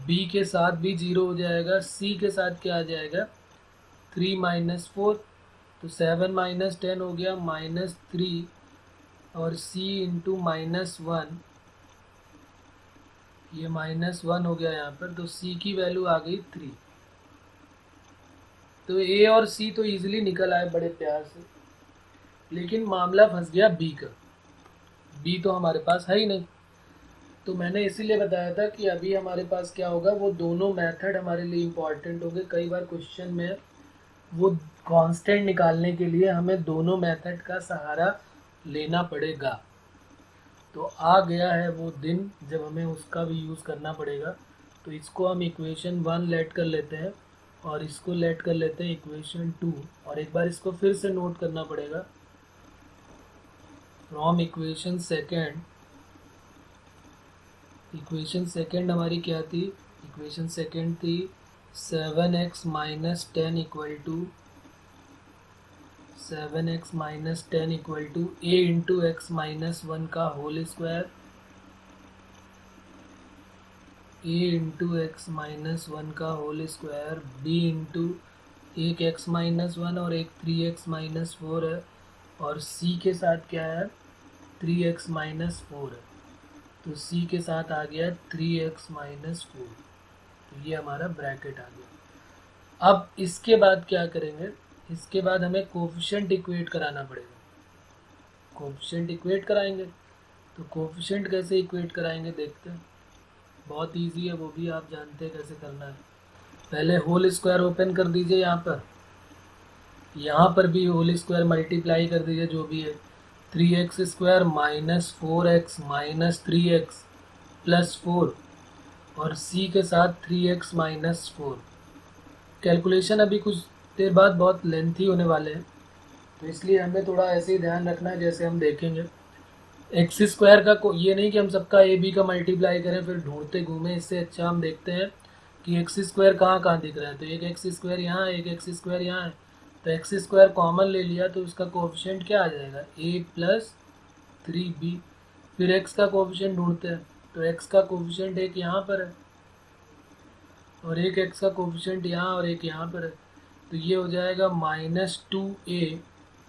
b के साथ भी 0 हो जाएगा, c के साथ क्या आ जाएगा 3 - 4, तो 7 - 10 हो गया -3, और c × -1, ये -1 हो गया यहाँ पर, तो c की वैल्यू आ गई 3। तो a और c तो इजीली निकल आए बड़े प्यार से, लेकिन मामला फंस गया b का। b तो हमारे पास है ही नहीं। तो मैंने इसीलिए बताया था कि अभी हमारे पास क्या होगा, वो दोनों मेथड हमारे लिए इम्पॉर्टेंट होंगे। कई बार क्वेश्चन में वो कांस्टेंट निकालने के लिए हमें दोनों मेथड का सहारा लेना पड़ेगा। तो आ गया है वो दिन जब हमें उसका भी यूज़ करना पड़ेगा। तो इसको हम इक्वेशन 1 लेट कर लेते हैं, और इसको लेट कर लेते हैं इक्वेशन 2, और एक बार इसको फिर से नोट करना पड़ेगा। फ्रॉम इक्वेशन सेकेंड हमारी क्या थी, इक्वेशन सेकेंड थी 7x - 10 = 7x - 10 = a × x-1 का होल स्क्वायर, a × x-1 का होल स्क्वायर, b × एक x-1 और एक 3x-4 है, और c के साथ क्या है 3x-4 है, तो c के साथ आ गया 3x-4। तो ये हमारा ब्रैकेट आ गया। अब इसके बाद क्या करेंगे, इसके बाद हमें कोफिशिएंट इक्वेट कराना पड़ेगा। कोफिशिएंट इक्वेट कराएंगे, तो कोफिशिएंट कैसे इक्वेट कराएंगे देखते हैं। बहुत इजी है, वो भी आप जानते हैं कैसे करना है। पहले होल स्क्वायर ओपन कर दीजिए, यहाँ पर भी होल स्क्वायर मल्टीप्लाई कर दीजिए जो भी है। 3x square minus 4x minus 3x plus 4 और c के साथ 3x माइनस 4। कैलकुलेशन अभी कुछ देर बाद बहुत लेंथी होने वाले हैं, तो इसलिए हमें थोड़ा ऐसे ही ध्यान रखना है जैसे हम देखेंगे। एक्स स्क्वायर का ये नहीं कि हम सबका ए बी का मल्टीप्लाई करें फिर ढूंढते घूमें, इससे अच्छा हम देखते हैं कि एक्स स्क्वायर कहाँ कहाँ दिख रहा है। तो एक एक्स स्क्वायर यहाँ, एक एक्स स्क्वायर यहाँ है, तो एक्स स्क्वायर कॉमन ले लिया तो उसका कोफिशिएंट क्या आ जाएगा, a प्लस 3b। फिर एक्स का कोफिशिएंट ढूंढते हैं, तो एक्स का कोफिशिएंट एक यहाँ पर है और एक एक्स का कोफिशिएंट यहाँ और एक यहाँ पर है, तो ये हो जाएगा -2a।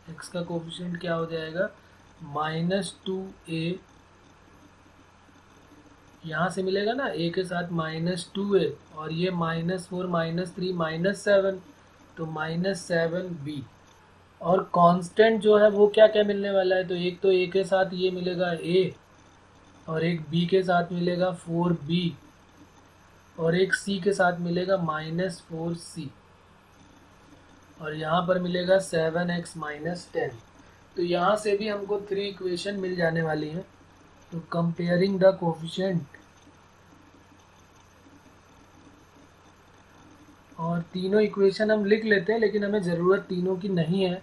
एक्स का कोफिशिएंट क्या हो जाएगा, -2a। यहाँ से मिलेगा ना a के साथ -2a और ये -4 -3 -7, तो -7b। और कांस्टेंट जो है वो क्या क्या मिलने वाला है, तो एक तो a के साथ ये मिलेगा a और एक b के साथ मिलेगा 4b और एक c के साथ मिलेगा -4c और यहाँ पर मिलेगा 7x -10। तो यहाँ से भी हमको 3 इक्वेशन मिल जाने वाली हैं। तो कंपेयरिंग द कोफिशिएंट, और तीनों इक्वेशन हम लिख लेते हैं लेकिन हमें ज़रूरत तीनों की नहीं है,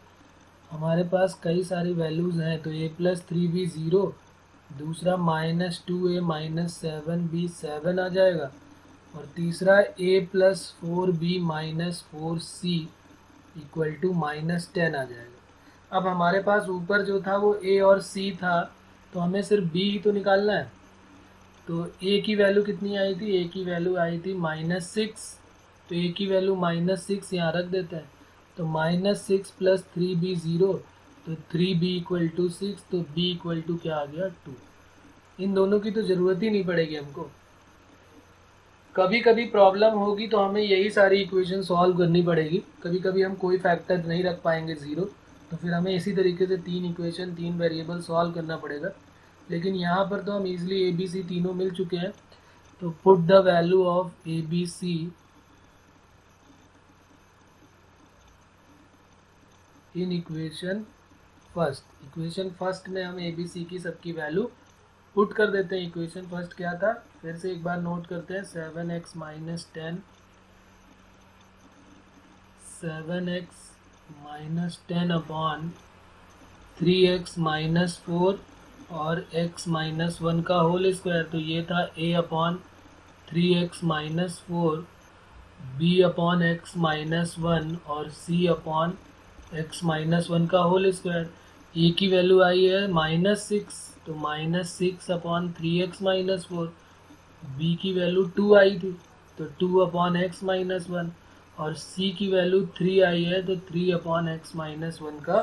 हमारे पास कई सारी वैल्यूज़ हैं। तो a प्लस 3b 0, दूसरा -2a माइनस 7b 7 आ जाएगा और तीसरा a plus 4b minus 4c equal to -10 आ जाएगा। अब हमारे पास ऊपर जो था वो a और c था, तो हमें सिर्फ b ही तो निकालना है। तो a की वैल्यू कितनी आई थी, a की वैल्यू आई थी -6, तो a की वैल्यू -6 यहाँ रख देते हैं। तो -6 प्लस 3b 0, तो 3b इक्वल टू 6, तो b इक्वल टू क्या आ गया 2। इन दोनों की तो ज़रूरत ही नहीं पड़ेगी हमको। कभी कभी प्रॉब्लम होगी तो हमें यही सारी इक्वेशन सॉल्व करनी पड़ेगी। कभी कभी हम कोई फैक्टर नहीं रख पाएंगे ज़ीरो, तो फिर हमें इसी तरीके से 3 इक्वेशन 3 वेरिएबल सॉल्व करना पड़ेगा। लेकिन यहाँ पर तो हम इजीली ए बी सी तीनों मिल चुके हैं। तो put the value of A B C in equation first में हम ए बी सी की सबकी वैल्यू पुट कर देते हैं। इक्वेशन फर्स्ट क्या था, फिर से एक बार नोट करते हैं। 7x -10, 7x -10 अपॉन 3x -4 और x -1 का होल स्क्वायर, तो ये था a upon 3x -4, b upon x -1 और c अपॉन x -1 का होल स्क्वायर। a की वैल्यू आई है -6, तो -6 अपॉन 3x -4। b की वैल्यू 2 आई थी, तो 2 अपॉन x -1 और c की वैल्यू 3 आई है, तो 3 अपॉन x -1 का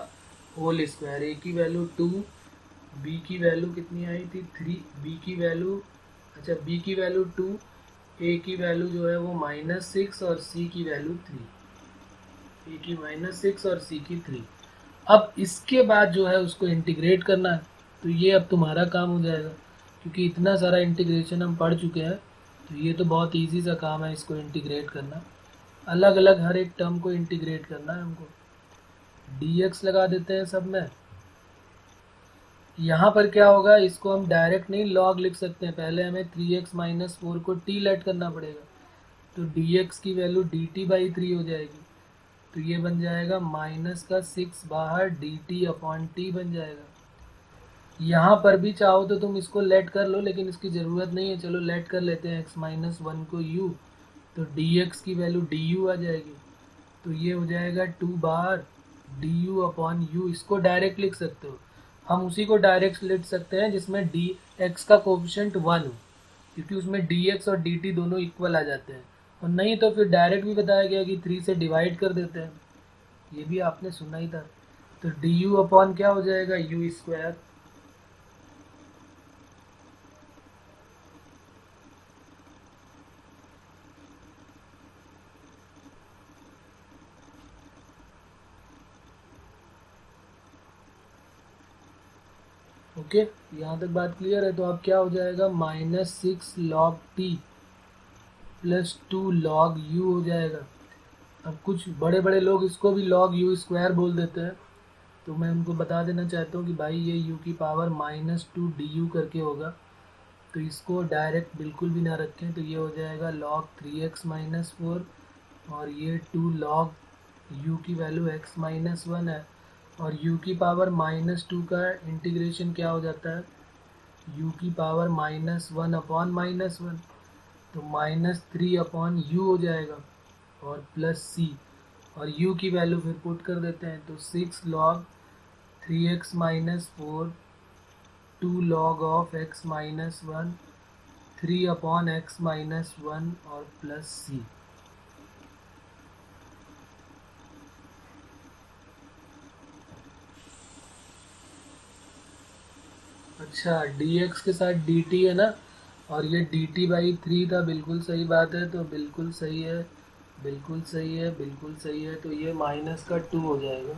होल स्क्वायर। a की वैल्यू 2, b की वैल्यू कितनी आई थी 3, b की वैल्यू b की वैल्यू 2, a की वैल्यू जो है वो -6 और c की वैल्यू 3, a की -6 और c की 3। अब इसके बाद जो है उसको इंटीग्रेट करना है, तो ये अब तुम्हारा काम हो जाएगा, क्योंकि इतना सारा इंटीग्रेशन हम पढ़ चुके हैं। तो ये तो बहुत इजी सा काम है इसको इंटीग्रेट करना। अलग अलग हर एक टर्म को इंटीग्रेट करना है हमको। dx लगा देते हैं सब में। यहाँ पर क्या होगा, इसको हम डायरेक्ट नहीं लॉग लिख सकते हैं, पहले हमें 3x -4 को t लेट करना पड़ेगा। तो dx की वैल्यू dt/3 हो जाएगी, तो ये बन जाएगा -6 बाहर dt अपॉन t बन जाएगा। यहाँ पर भी चाहो तो तुम इसको लेट कर लो, लेकिन इसकी ज़रूरत नहीं है। चलो लेट कर लेते हैं x -1 को u, तो dx की वैल्यू du आ जाएगी, तो ये हो जाएगा 2 बार du अपॉन u। इसको डायरेक्ट लिख सकते हो, हम उसी को डायरेक्ट लिख सकते हैं जिसमें dx का कोफिशिएंट 1 हो, क्योंकि उसमें dx और dt दोनों इक्वल आ जाते हैं। और नहीं तो फिर डायरेक्ट भी बताया गया कि 3 से डिवाइड कर देते हैं, ये भी आपने सुना ही था। तो du अपॉन क्या हो जाएगा u स्क्वायर। ओके, यहाँ तक बात क्लियर है। तो अब क्या हो जाएगा, -6 log t plus 2 log u हो जाएगा। अब कुछ बड़े बड़े लोग इसको भी log u स्क्वायर बोल देते हैं, तो मैं उनको बता देना चाहता हूँ कि भाई ये u की पावर -2 du करके होगा। तो इसको डायरेक्ट बिल्कुल भी ना रखें, तो ये हो जाएगा log 3x - 4, और ये 2 log u की वैल्यू x - 1 है, और u की पावर -2 का इंटीग्रेशन क्या हो जाता है, u की पावर -1 अपॉन -1, तो -3 अपॉन u हो जाएगा, और प्लस c, और u की वैल्यू फिर पुट कर देते हैं, तो 6 log 3x - 4, 2 log of x - 1, 3 upon x - 1 और प्लस c। अच्छा, dx के साथ dt है ना, और ये dt/3 था, बिल्कुल सही बात है, तो बिल्कुल सही है, बिल्कुल सही है, बिल्कुल सही है। तो ये -2 हो जाएगा,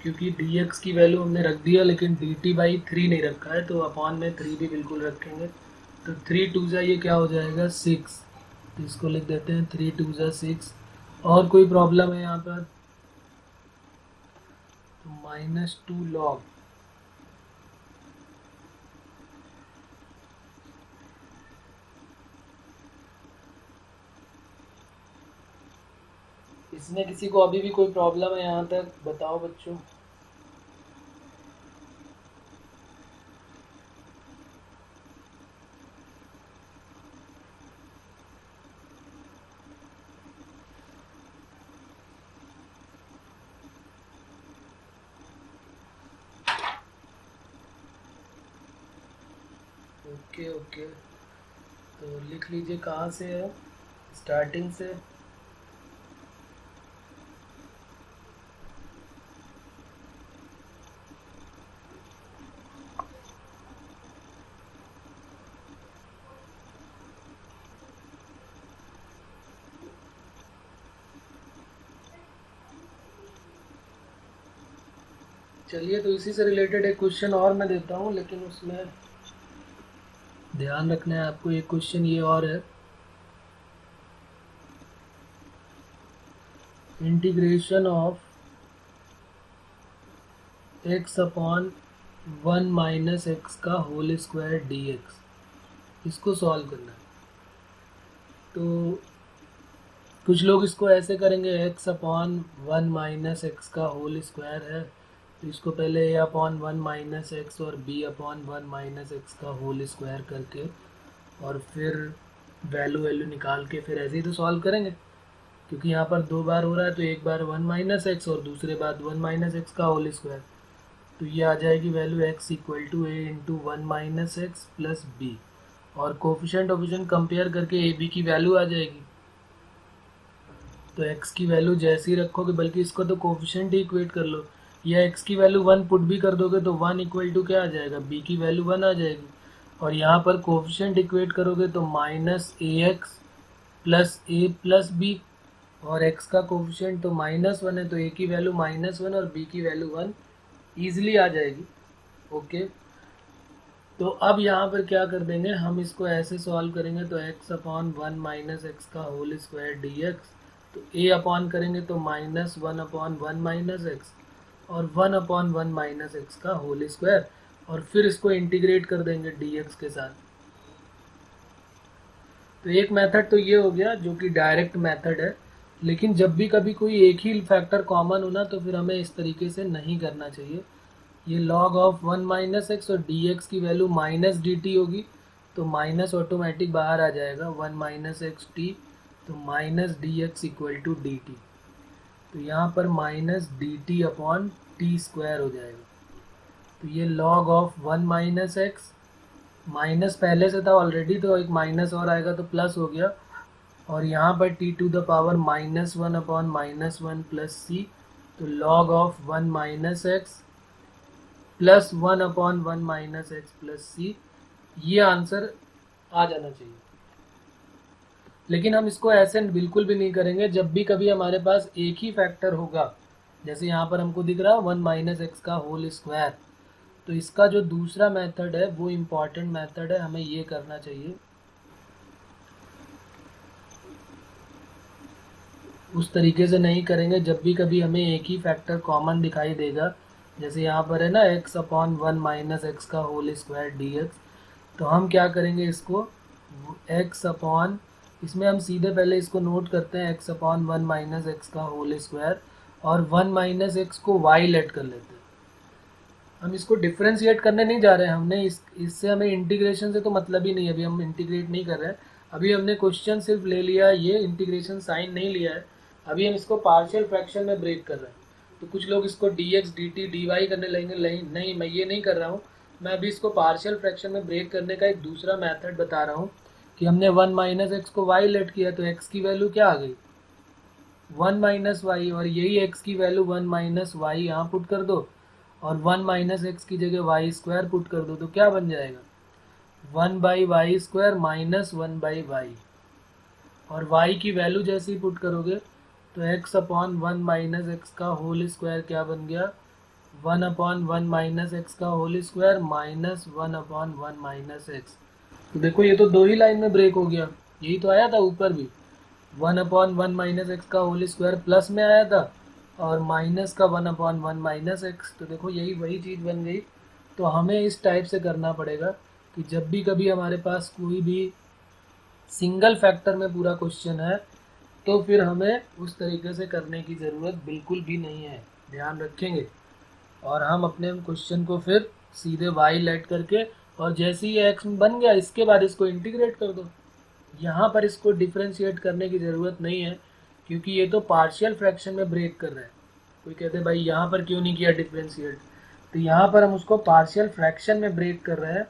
क्योंकि dx की वैल्यू हमने रख दिया लेकिन dt/3 नहीं रखा है, तो अपॉन में 3 भी बिल्कुल रखेंगे। तो 3 2 जा ये क्या हो जाएगा 6, तो इसको लिख देते हैं 3 2 जा 6। और कोई प्रॉब्लम है यहाँ पर, तो -2 log, इसमें किसी को अभी भी कोई प्रॉब्लम है यहाँ तक, बताओ बच्चों। ओके ओके, तो लिख लीजिए कहाँ से है, स्टार्टिंग से। चलिए, तो इसी से रिलेटेड एक क्वेश्चन और मैं देता हूँ, लेकिन उसमें ध्यान रखना है आपको। एक क्वेश्चन ये और है, integration of x upon 1 - x का होल स्क्वायर dx, इसको सॉल्व करना है। तो कुछ लोग इसको ऐसे करेंगे, x अपॉन 1 - x का होल स्क्वायर है, तो इसको पहले a अपॉन 1 - x और b अपॉन 1 - x का होल स्क्वायर करके, और फिर वैल्यू निकाल के फिर ऐसे ही तो सॉल्व करेंगे, क्योंकि यहाँ पर 2 बार हो रहा है, तो एक बार 1 - x और दूसरे बार 1 - x का होल स्क्वायर, तो ये आ जाएगी value x = a into 1 - x plus b, और कोफिशिएंट ऑफिशिएंट कंपेयर करके a b की वैल्यू आ जाएगी। तो x की वैल्यू जैसी रखोगे, बल्कि इसको तो कोफिशिएंट ही इक्वेट कर लो, या x की वैल्यू 1 पुट भी कर दोगे तो 1 = क्या आ जाएगा, b की वैल्यू 1 आ जाएगी, और यहाँ पर कोफिशिएंट इक्वेट करोगे तो -ax plus a plus b, और x का कोफिशिएंट तो -1 है, तो a की वैल्यू -1 और b की वैल्यू 1 ईजिली आ जाएगी। ओके, तो अब यहाँ पर क्या कर देंगे, हम इसको ऐसे सॉल्व करेंगे, तो x अपॉन 1 - x का होल स्क्वायर dx, तो a अपॉन करेंगे तो -1 अपॉन 1 - x, और 1 अपॉन 1 - x का होल स्क्वायर, और फिर इसको इंटीग्रेट कर देंगे dx के साथ। तो एक मेथड तो ये हो गया जो कि डायरेक्ट मेथड है, लेकिन जब भी कभी कोई एक ही फैक्टर कॉमन हो ना, तो फिर हमें इस तरीके से नहीं करना चाहिए। ये log ऑफ 1 - x और dx की वैल्यू -dt होगी, तो माइनस ऑटोमेटिक बाहर आ जाएगा, 1 - x t, तो -dx = dt, तो यहाँ पर -dt अपॉन टी स्क्वायर हो जाएगा। तो ये log ऑफ 1 - x, माइनस पहले से था ऑलरेडी, तो एक माइनस और आएगा तो प्लस हो गया, और यहाँ पर t⁻⁻1 अपॉन -1 प्लस c, तो log of 1 - x plus 1 upon 1 - x plus c, ये आंसर आ जाना चाहिए। लेकिन हम इसको ऐसे बिल्कुल भी नहीं करेंगे, जब भी कभी हमारे पास एक ही फैक्टर होगा जैसे यहाँ पर हमको दिख रहा है 1 माइनस एक्स का होल स्क्वायर, तो इसका जो दूसरा मेथड है वो इम्पॉर्टेंट मेथड है, हमें ये करना चाहिए। उस तरीके से नहीं करेंगे, जब भी कभी हमें एक ही फैक्टर कॉमन दिखाई देगा, जैसे यहाँ पर है ना x अपॉन 1 माइनस एक्स का होल स्क्वायर डी एक्स, तो हम क्या करेंगे इसको x अपॉन, इसमें हम सीधे पहले इसको नोट करते हैं x अपॉन 1 माइनस एक्स का होल स्क्वायर, और 1 माइनस एक्स को y लेट कर लेते हैं। हम इसको डिफ्रेंशिएट करने नहीं जा रहे हैं, हमने इससे हमें इंटीग्रेशन से तो मतलब ही नहीं है, अभी हम इंटीग्रेट नहीं कर रहे हैं। अभी हमने क्वेश्चन सिर्फ ले लिया, ये इंटीग्रेशन साइन नहीं लिया है। अभी हम इसको पार्शियल फ्रैक्शन में ब्रेक कर रहे हैं। तो कुछ लोग इसको dx dt dy करने लगेंगे, नहीं मैं ये नहीं कर रहा हूँ। मैं अभी इसको पार्शियल फ्रैक्शन में ब्रेक करने का एक दूसरा मेथड बता रहा हूँ कि हमने 1 माइनस एक्स को y लेट किया, तो x की वैल्यू क्या आ गई 1 माइनस वाई, और यही x की वैल्यू 1 माइनस वाई यहाँ पुट कर दो, और 1 माइनस एक्स की जगह वाई स्क्वायर पुट कर दो, तो क्या बन जाएगा 1 by y square minus 1 by y, और y की वैल्यू जैसे ही पुट करोगे तो x अपॉन 1 माइनस एक्स का होल स्क्वायर क्या बन गया 1 अपॉन 1 माइनस एक्स का whole square minus 1 upon 1 minus x. तो देखो ये तो दो ही लाइन में ब्रेक हो गया, यही तो आया था ऊपर भी 1 अपॉन 1 माइनस एक्स का होल स्क्वायर प्लस में आया था, और माइनस का 1 अपॉन 1 माइनस एक्स, तो देखो यही वही चीज़ बन गई। तो हमें इस टाइप से करना पड़ेगा कि जब भी कभी हमारे पास कोई भी सिंगल फैक्टर में पूरा क्वेश्चन है, तो फिर हमें उस तरीके से करने की ज़रूरत बिल्कुल भी नहीं है, ध्यान रखेंगे। और हम अपने क्वेश्चन को फिर सीधे वाई लेट करके, और जैसे ही एक्स बन गया इसके बाद इसको इंटीग्रेट कर दो। यहाँ पर इसको डिफ्रेंशिएट करने की ज़रूरत नहीं है, क्योंकि ये तो पार्शियल फ्रैक्शन में ब्रेक कर रहे हैं। कोई कहते हैं भाई यहाँ पर क्यों नहीं किया डिफ्रेंशिएट, तो यहाँ पर हम उसको पार्शियल फ्रैक्शन में ब्रेक कर रहे हैं,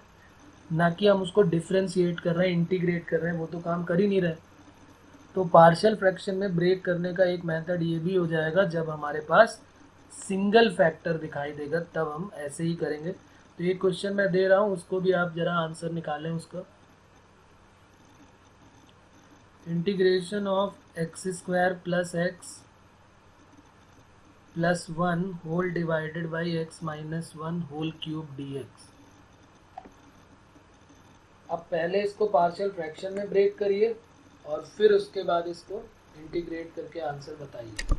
ना कि हम उसको डिफ्रेंशिएट कर रहे हैं, इंटीग्रेट कर रहे हैं, वो तो काम कर ही नहीं रहे। तो पार्शियल फ्रैक्शन में ब्रेक करने का एक मेथड ये भी हो जाएगा, जब हमारे पास सिंगल फैक्टर दिखाई देगा तब हम ऐसे ही करेंगे। तो ये क्वेश्चन मैं दे रहा हूँ, उसको भी आप ज़रा आंसर निकालें उसका। Integration of x square plus x plus 1 whole divided by x minus 1 whole cube d x. अब पहले इसको पार्शियल फ्रैक्शन में ब्रेक करिए, और फिर उसके बाद इसको इंटीग्रेट करके आंसर बताइए।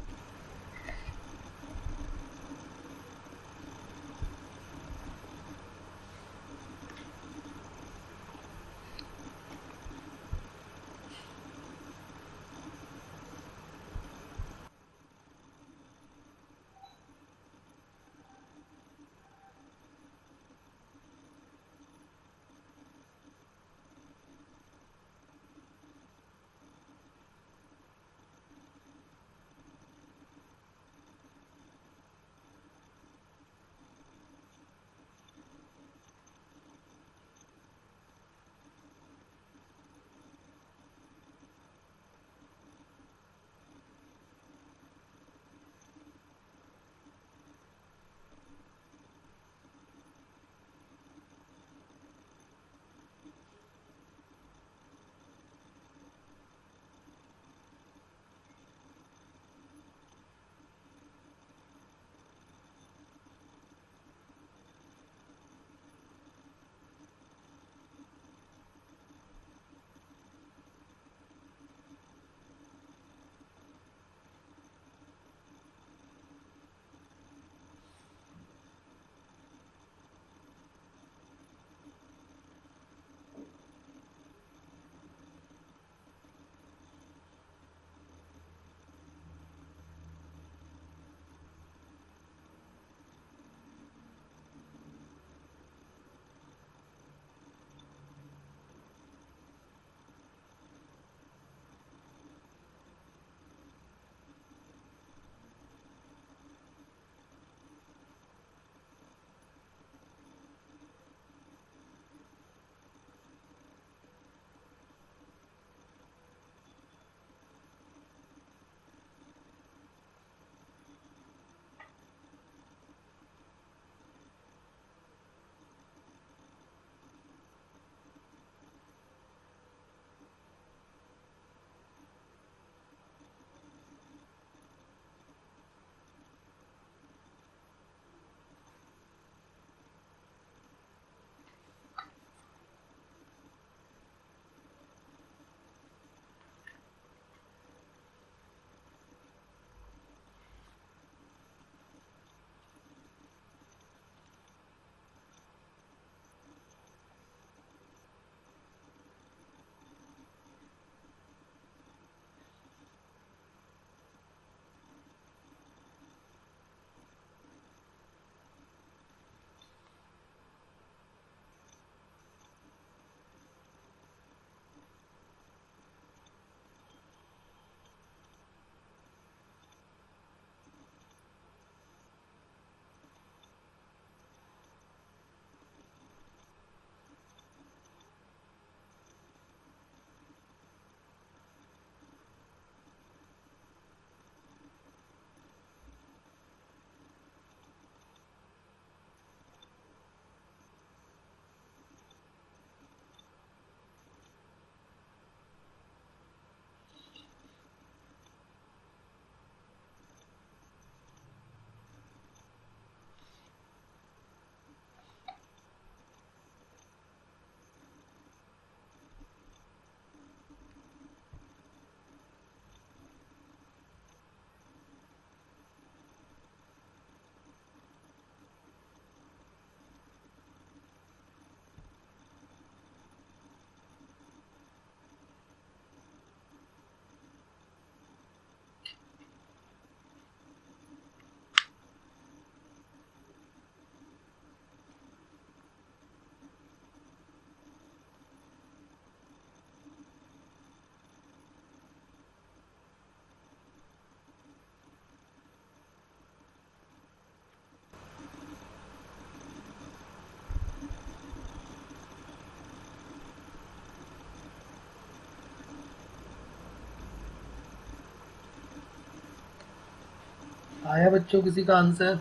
आया बच्चों किसी का आंसर?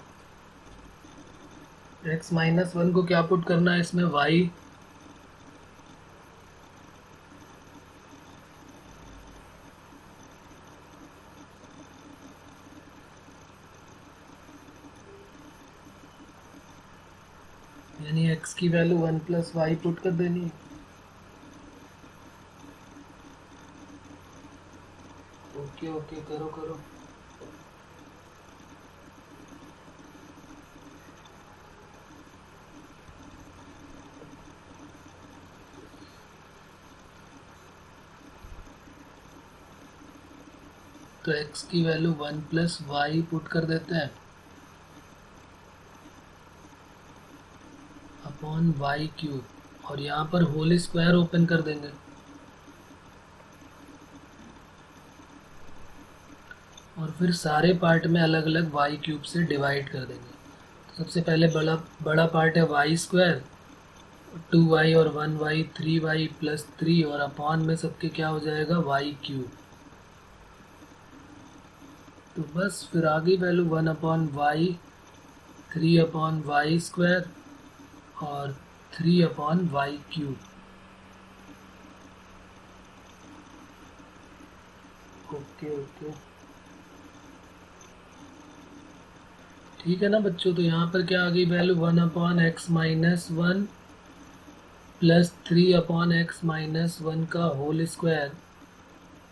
x माइनस वन को क्या पुट करना है इसमें? y। यानी x की वैल्यू 1 प्लस वाई पुट कर देनी है। ओके ओके, करो करो। तो x की वैल्यू 1 प्लस वाई पुट कर देते हैं अपॉन वाई क्यूब, और यहाँ पर होल स्क्वायर ओपन कर देंगे। और फिर सारे पार्ट में अलग अलग वाई क्यूब से डिवाइड कर देंगे। तो सबसे पहले बड़ा पार्ट है वाई स्क्वायर, 2y और 1y, 3y प्लस 3, और अपॉन में सबके क्या हो जाएगा? Y cube. तो बस फिर आगे value 1 upon y, 3 upon y square और 3 upon y cube. Okay okay, ठीक है ना बच्चों? तो यहाँ पर क्या आ गई value? 1 upon x minus one plus 3 upon x minus one का होल स्क्वायर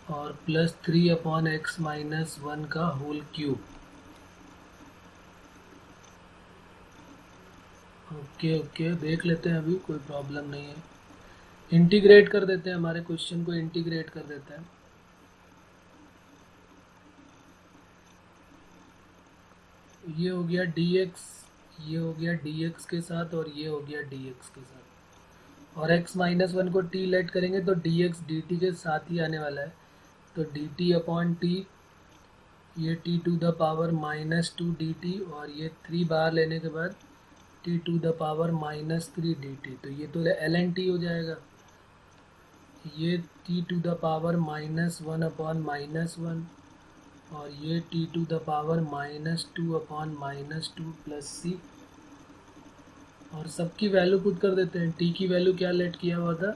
और plus 3 upon x minus one का होल क्यूब। ओके ओके, देख लेते हैं, अभी कोई प्रॉब्लम नहीं है। इंटीग्रेट कर देते हैं, हमारे क्वेश्चन को इंटीग्रेट कर देते हैं। ये हो गया dx, ये हो गया dx के साथ, और ये हो गया dx के साथ। और x माइनस वन को t लेट करेंगे तो dx dt के साथ ही आने वाला है। तो dt अपॉन टी, ये t to the power minus two d t, और ये 3 बाहर लेने के बाद t to the power minus three d t. तो ये तो ln t हो जाएगा। ये t to the power minus one upon minus one, और ये t to the power minus two upon minus two plus c. और सबकी वैल्यू पुट कर देते हैं। t की वैल्यू क्या लेट किया हुआ था?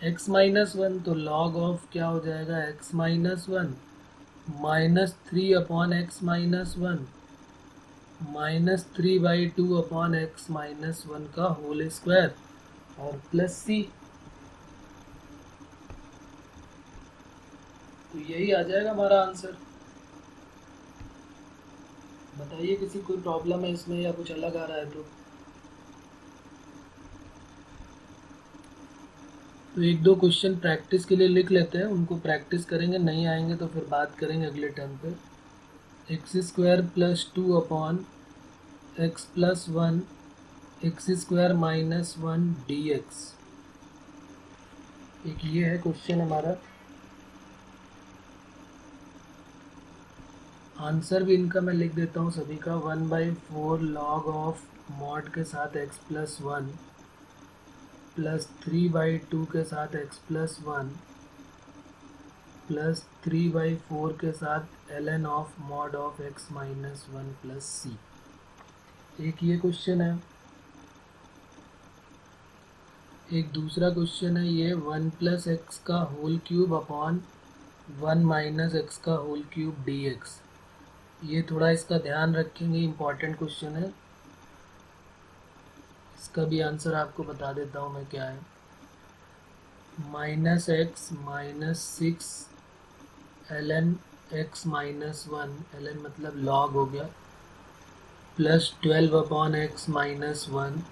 x माइनस वन, तो लॉग ऑफ क्या हो जाएगा? x minus one minus three upon x minus one minus 3/2 upon x minus one का होल स्क्वायर और प्लस सी। तो यही आ जाएगा हमारा आंसर। बताइए किसी कोई प्रॉब्लम है इसमें या कुछ अलग आ रहा है तो एक दो क्वेश्चन प्रैक्टिस के लिए लिख लेते हैं, उनको प्रैक्टिस करेंगे, नहीं आएंगे तो फिर बात करेंगे अगले टर्म पे। X square plus two upon x plus one x square minus one D x. एक ये है क्वेश्चन हमारा। आंसर भी इनका मैं लिख देता हूँ सभी का। 1/4 लॉग ऑफ मॉड के साथ x प्लस वन प्लस 3/2 के साथ x प्लस वन प्लस 3/4 के साथ ln of mod of x minus one plus c. एक ये क्वेश्चन है। एक दूसरा क्वेश्चन है ये 1 प्लस एक्स का whole cube upon 1 minus x का होल क्यूब डी एक्स। ये थोड़ा इसका ध्यान रखेंगे, इम्पॉर्टेंट क्वेश्चन है। इसका भी आंसर आपको बता देता हूँ मैं क्या है। Minus x minus six ln x minus one, ln मतलब लॉग हो गया, plus 12 upon x minus one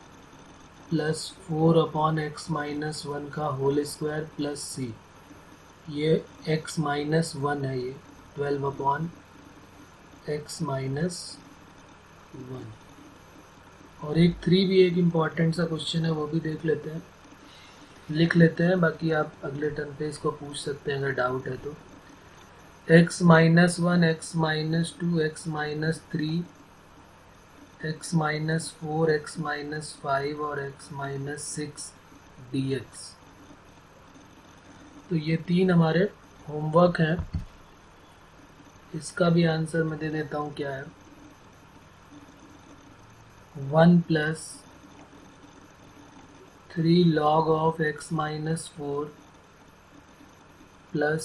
plus 4 upon x minus one का होल स्क्वायर प्लस सी। ये x माइनस वन है, ये 12 अपॉन एक्स माइनस वन। और एक 3 भी एक इम्पॉर्टेंट सा क्वेश्चन है, वो भी देख लेते हैं, लिख लेते हैं। बाकी आप अगले टर्म पे इसको पूछ सकते हैं अगर डाउट है तो। X minus one x minus two x minus three x minus four x minus five और x minus six d x. तो ये 3 हमारे होमवर्क हैं। इसका भी आंसर मैं दे देता हूँ क्या है, 1 plus 3 log of x minus 4 plus,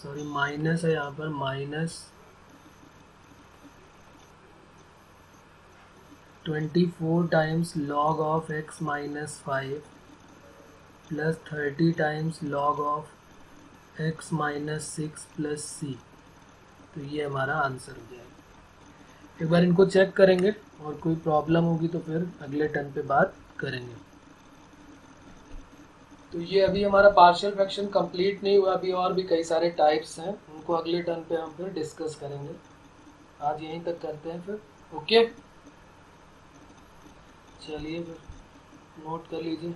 sorry minus है यहाँ पर, minus 24 times log of x minus 5 plus 30 times log of x minus 6 plus c। तो ये हमारा आंसर हो जाएगा। एक बार इनको चेक करेंगे और कोई प्रॉब्लम होगी तो फिर अगले टर्न पे बात करेंगे। तो ये अभी हमारा पार्शियल फ्रैक्शन कंप्लीट नहीं हुआ, अभी और भी कई सारे टाइप्स हैं, उनको अगले टर्न पे हम फिर डिस्कस करेंगे। आज यहीं तक करते हैं फिर, ओके। चलिए फिर नोट कर लीजिए।